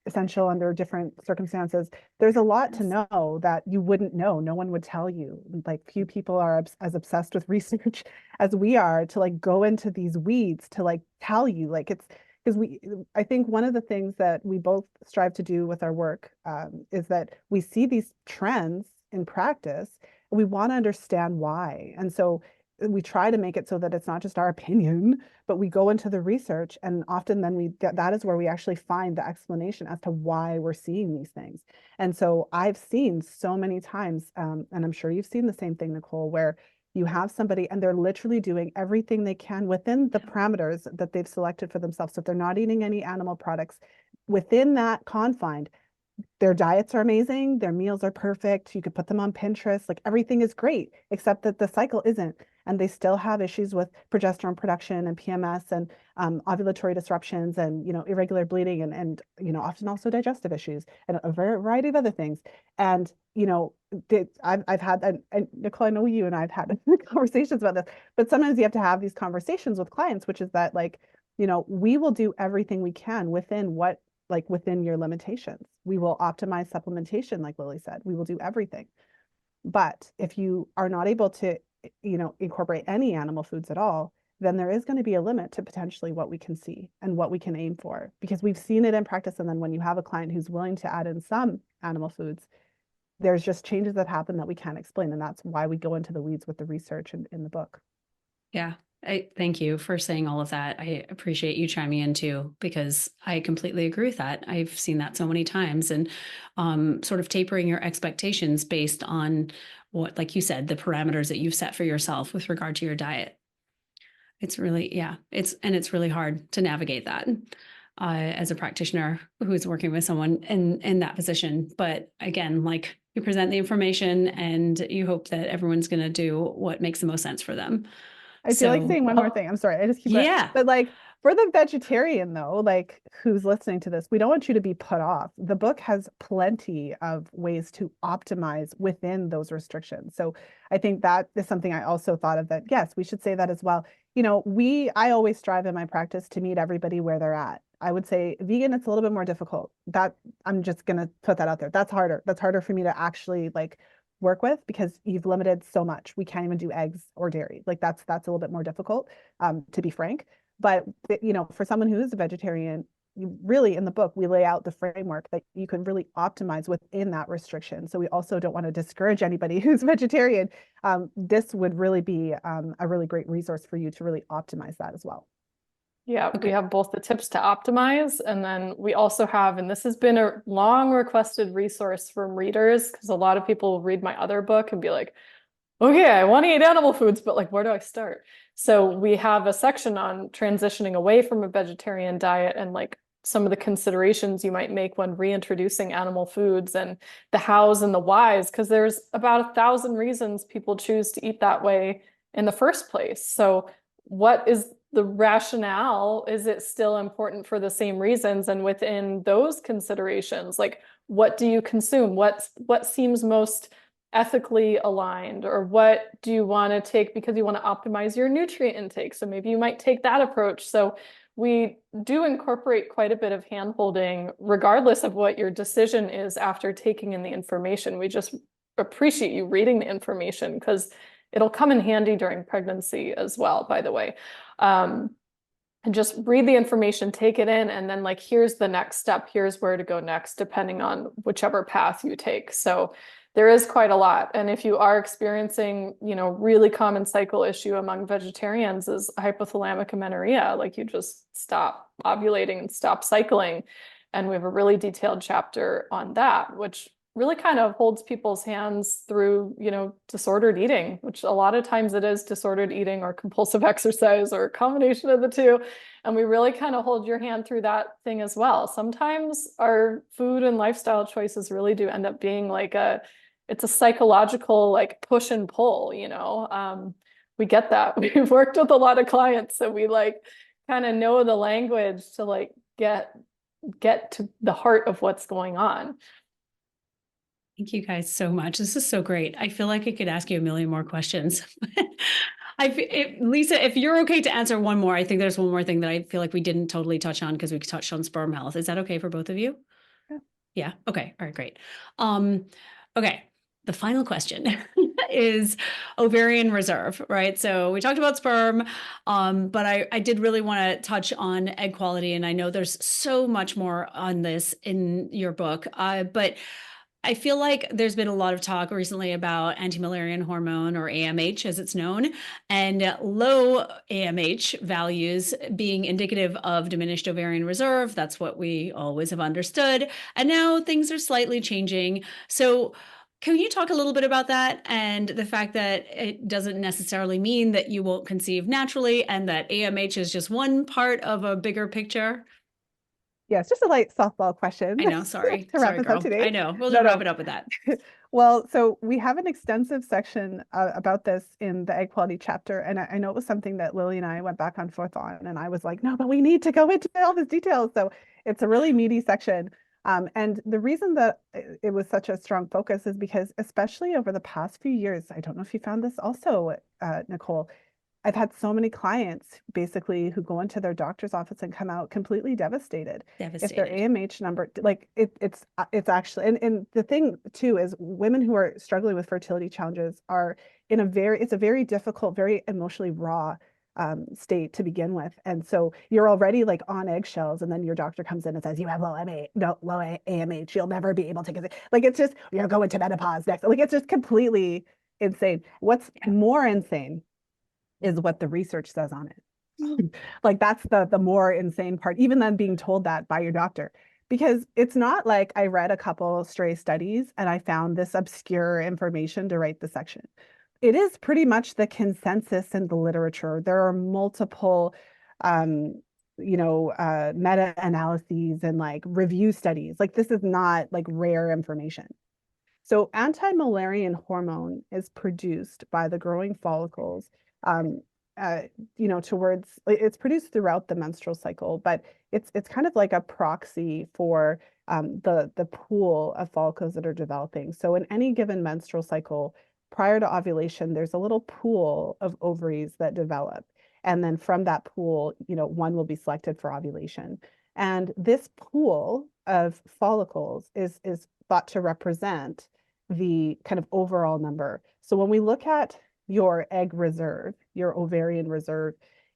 essential under different circumstances. There's a lot to know that you wouldn't know. No one would tell you. Like, few people are as obsessed with research as we are to like go into these weeds to like tell you. Like, because I think one of the things that we both strive to do with our work is that we see these trends in practice and we want to understand why. And so we try to make it so that it's not just our opinion, but we go into the research, and often then that is where we actually find the explanation as to why we're seeing these things. And so I've seen so many times, and I'm sure you've seen the same thing, Nicole, where you have somebody and they're literally doing everything they can within the parameters that they've selected for themselves. So if they're not eating any animal products within that confine, their diets are amazing, their meals are perfect, you could put them on Pinterest, like everything is great, except that the cycle isn't. And they still have issues with progesterone production and PMS and ovulatory disruptions and, irregular bleeding and often also digestive issues and a variety of other things. And, I've had, and Nicole, I know you and I've had conversations about this, but sometimes you have to have these conversations with clients, which is that we will do everything we can within your limitations. We will optimize supplementation, like Lily said. We will do everything. But if you are not able to, incorporate any animal foods at all, then there is going to be a limit to potentially what we can see and what we can aim for, because we've seen it in practice. And then when you have a client who's willing to add in some animal foods, there's just changes that happen that we can't explain. And that's why we go into the weeds with the research in the book. Yeah. I thank you for saying all of that. I appreciate you chiming in too, because I completely agree with that. I've seen that so many times, and sort of tapering your expectations based on what, like you said, the parameters that you've set for yourself with regard to your diet. It's really, it's really hard to navigate that as a practitioner who's working with someone in that position. But again, like, you present the information and you hope that everyone's going to do what makes the most sense for them. I feel like saying one more thing. I'm sorry, I just keep going. Yeah. But for the vegetarian though, who's listening to this, we don't want you to be put off. The book has plenty of ways to optimize within those restrictions. So I think that is something I also thought of, that yes, we should say that as well. I always strive in my practice to meet everybody where they're at. I would say vegan, it's a little bit more difficult. That I'm just gonna put that out there. That's harder. That's harder for me to actually work with, because you've limited so much. We can't even do eggs or dairy. That's a little bit more difficult, to be frank. But for someone who is a vegetarian, you really, in the book, we lay out the framework that you can really optimize within that restriction. So we also don't want to discourage anybody who's vegetarian. This would really be a really great resource for you to really optimize that as well. Yeah, we have both the tips to optimize, and then we also have, and this has been a long requested resource from readers, because a lot of people will read my other book and be like, okay, I want to eat animal foods, but where do I start? So we have a section on transitioning away from a vegetarian diet and some of the considerations you might make when reintroducing animal foods, and the hows and the whys, because there's about 1,000 reasons people choose to eat that way in the first place. So what is the rationale? Is it still important for the same reasons? And within those considerations, what do you consume? What seems most ethically aligned? Or what do you want to take because you want to optimize your nutrient intake? So maybe you might take that approach. So we do incorporate quite a bit of hand-holding, regardless of what your decision is after taking in the information. We just appreciate you reading the information, because it'll come in handy during pregnancy as well, by the way. And just read the information, take it in, and then here's the next step, here's where to go next, depending on whichever path you take. So there is quite a lot. And if you are experiencing, really common cycle issue among vegetarians is hypothalamic amenorrhea, you just stop ovulating and stop cycling. And we have a really detailed chapter on that, which really kind of holds people's hands through, disordered eating, which a lot of times it is disordered eating or compulsive exercise or a combination of the two. And we really kind of hold your hand through that thing as well. Sometimes our food and lifestyle choices really do end up being it's a psychological push and pull, we get that. We've worked with a lot of clients, so we kind of know the language to get to the heart of what's going on. Thank you guys so much. This is so great. I feel like I could ask you a million more questions. Lisa, if you're okay to answer one more, I think there's one more thing that I feel like we didn't totally touch on, because we touched on sperm health. Is that okay for both of you? Yeah. Yeah. Okay. All right, great. Okay. the final question is ovarian reserve, right? So we talked about sperm, but I did really want to touch on egg quality, and I know there's so much more on this in your book, but I feel like there's been a lot of talk recently about anti-Müllerian hormone, or AMH as it's known, and low AMH values being indicative of diminished ovarian reserve. That's what we always have understood. And now things are slightly changing. So can you talk a little bit about that and the fact that it doesn't necessarily mean that you won't conceive naturally and that AMH is just one part of a bigger picture? Yeah, it's just a light softball question I know, sorry. to wrap Sorry, us up girl. today. I know. We'll No, just wrap no. it up with that. Well, so we have an extensive section about this in the egg quality chapter. And I know it was something that Lily and I went back and forth on. And I was like, no, but we need to go into all these details. So it's a really meaty section. And the reason that it was such a strong focus is because, especially over the past few years, I don't know if you found this also, Nicole, I've had so many clients basically who go into their doctor's office and come out completely devastated. If their Devastated. AMH number, like it's actually, and the thing too is women who are struggling with fertility challenges are in it's a very difficult, very emotionally raw state to begin with. And so you're already like on eggshells, and then your doctor comes in and says, you have low AMH, you'll never be able to get it. Like, it's just, you're going to menopause next. Like, it's just completely insane. What's more insane is what the research says on it. Like, that's the more insane part, even than being told that by your doctor. Because it's not like I read a couple stray studies and I found this obscure information to write the section. It is pretty much the consensus in the literature. There are multiple meta-analyses and like review studies. Like, this is not like rare information. So anti-Müllerian hormone is produced by the growing follicles, um, towards, it's produced throughout the menstrual cycle, but it's kind of like a proxy for the pool of follicles that are developing. So in any given menstrual cycle, prior to ovulation, there's a little pool of ovaries that develop. And then from that pool, one will be selected for ovulation. And this pool of follicles is thought to represent the kind of overall number. So when we look at your egg reserve, your ovarian reserve,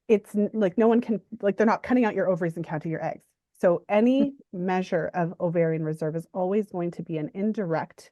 it's like no one can, like, they're not cutting out your ovaries and counting your eggs. So any measure of ovarian reserve is always going to be an indirect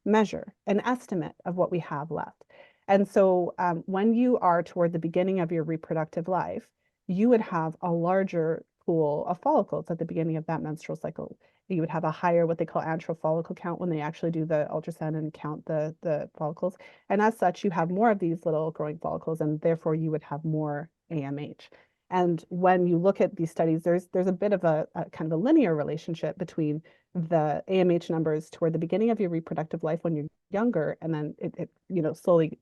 measure, an estimate of what we have left. And so when you are toward the beginning of your reproductive life, you would have a larger pool of follicles at the beginning of that menstrual cycle. You would have a higher, what they call antral follicle count, when they actually do the ultrasound and count the follicles. And as such, you have more of these little growing follicles, and therefore you would have more AMH. And when you look at these studies, there's a bit of a kind of a linear relationship between the AMH numbers toward the beginning of your reproductive life when you're younger, and then it slowly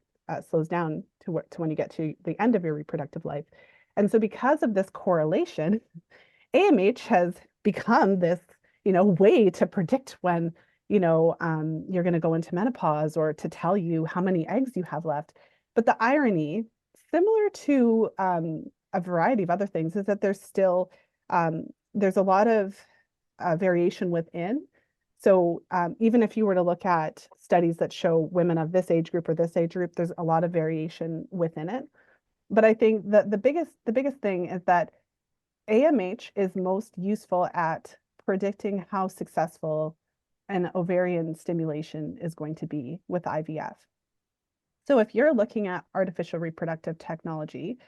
slows down to when you get to the end of your reproductive life. And so because of this correlation, AMH has become this way to predict when you're going to go into menopause, or to tell you how many eggs you have left. But the irony, similar to a variety of other things, is that there's a lot of variation within. So even if you were to look at studies that show women of this age group or this age group, there's a lot of variation within it. But I think that the biggest thing is that AMH is most useful at predicting how successful an ovarian stimulation is going to be with IVF. So if you're looking at artificial reproductive technology,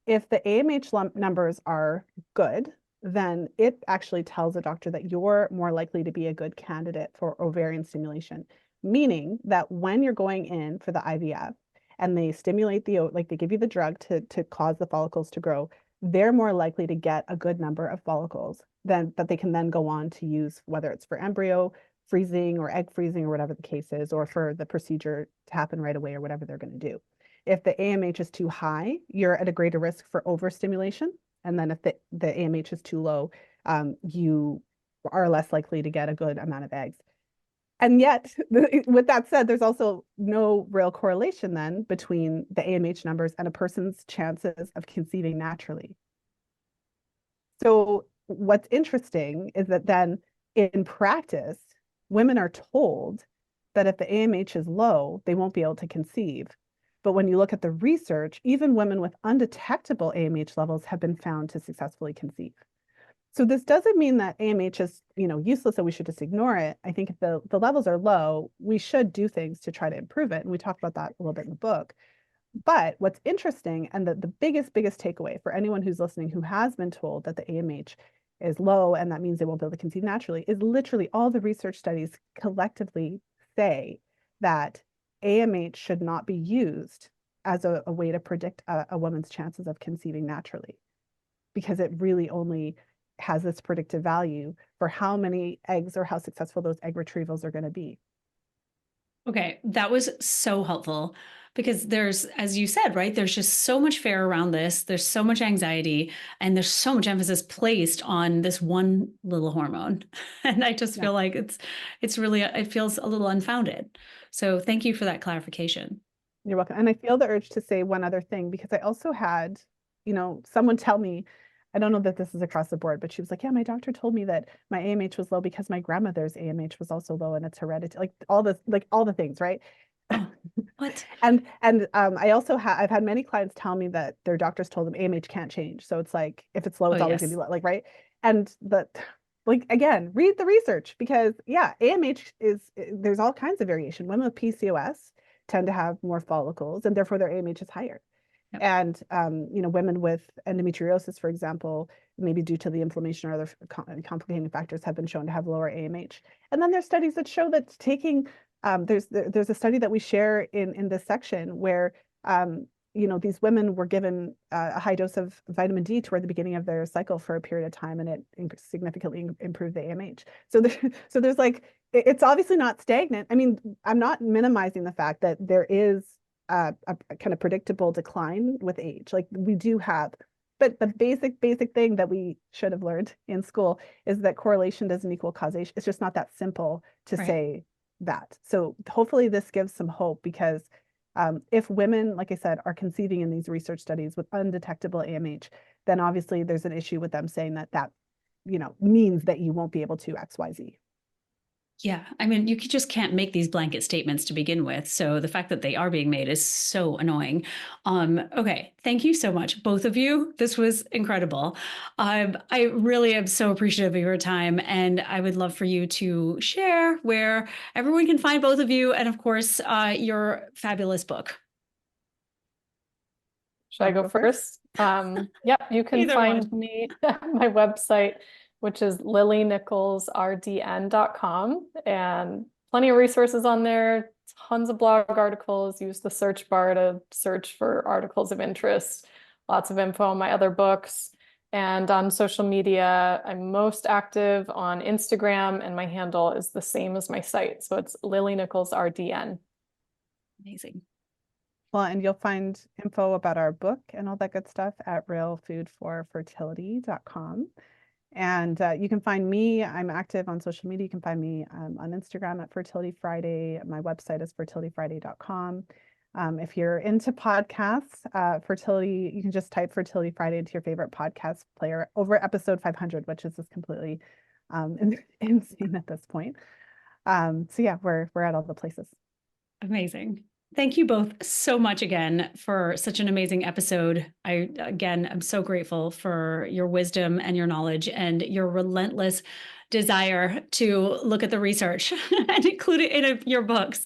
if the AMH numbers are good, then it actually tells a doctor that you're more likely to be a good candidate for ovarian stimulation, meaning that when you're going in for the IVF and they stimulate they give you the drug to cause the follicles to grow, they're more likely to get a good number of follicles that they can then go on to use, whether it's for embryo freezing or egg freezing or whatever the case is, or for the procedure to happen right away or whatever they're going to do. If the AMH is too high, you're at a greater risk for overstimulation. And then if the AMH is too low, you are less likely to get a good amount of eggs. And yet, with that said, there's also no real correlation then between the AMH numbers and a person's chances of conceiving naturally. So what's interesting is that then in practice, women are told that if the AMH is low, they won't be able to conceive. But when you look at the research, even women with undetectable AMH levels have been found to successfully conceive. So this doesn't mean that AMH is, useless and we should just ignore it. I think if the levels are low, we should do things to try to improve it. And we talk about that a little bit in the book. But what's interesting, and the biggest takeaway for anyone who's listening who has been told that the AMH is low and that means they won't be able to conceive naturally, is literally all the research studies collectively say that AMH should not be used as a way to predict a woman's chances of conceiving naturally, because it really only has this predictive value for how many eggs or how successful those egg retrievals are going to be. Okay, that was so helpful, because there's, as you said, right, there's just so much fear around this. There's so much anxiety, and there's so much emphasis placed on this one little hormone. And I just feel like it's really, it feels a little unfounded. So thank you for that clarification. You're welcome. And I feel the urge to say one other thing, because I also had, someone tell me, I don't know that this is across the board, but she was like, yeah, my doctor told me that my AMH was low because my grandmother's AMH was also low and it's hereditary, all the things, right? What? And I also I've had many clients tell me that their doctors told them AMH can't change. So it's like, if it's low, it's always gonna be low, right? And again, read the research, because AMH there's all kinds of variation. Women with PCOS tend to have more follicles and therefore their AMH is higher. Yep. And, women with endometriosis, for example, maybe due to the inflammation or other complicating factors, have been shown to have lower AMH. And then there's studies that show that taking, there's a study that we share in this section where, these women were given a high dose of vitamin D toward the beginning of their cycle for a period of time, and it significantly improved the AMH. So there's like, it's obviously not stagnant. I mean, I'm not minimizing the fact that there is a kind of predictable decline with age. Like we do have, but the basic thing that we should have learned in school is that correlation doesn't equal causation. It's just not that simple to say that. So hopefully this gives some hope, because if women, like I said, are conceiving in these research studies with undetectable AMH, then obviously there's an issue with them saying that means that you won't be able to XYZ. Yeah, I mean, you just can't make these blanket statements to begin with. So the fact that they are being made is so annoying. Okay, thank you so much, both of you. This was incredible. I really am so appreciative of your time, and I would love for you to share where everyone can find both of you, and of course, your fabulous book. Should I go first? Yep, you can find me at my website, which is lilynicholsrdn.com, and plenty of resources on there, tons of blog articles. Use the search bar to search for articles of interest, lots of info on my other books. And on social media, I'm most active on Instagram, and my handle is the same as my site. So it's lilynicholsrdn. Amazing. Well, and you'll find info about our book and all that good stuff at realfoodforfertility.com. And you can find me. I'm active on social media. You can find me on Instagram at Fertility Friday. My website is fertilityfriday.com. If you're into podcasts, fertility, you can just type Fertility Friday into your favorite podcast player over episode 500, which is just completely insane at this point. So yeah, we're at all the places. Amazing. Thank you both so much again for such an amazing episode. I'm so grateful for your wisdom and your knowledge and your relentless desire to look at the research and include it in your books.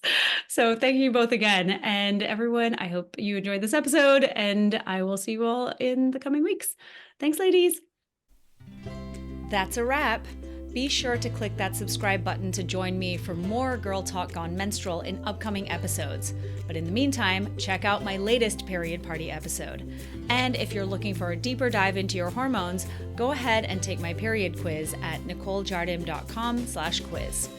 So thank you both again. And everyone, I hope you enjoyed this episode, and I will see you all in the coming weeks. Thanks, ladies. That's a wrap. Be sure to click that subscribe button to join me for more Girl Talk Gone Menstrual in upcoming episodes. But in the meantime, check out my latest Period Party episode. And if you're looking for a deeper dive into your hormones, go ahead and take my period quiz at NicoleJardim.com/quiz.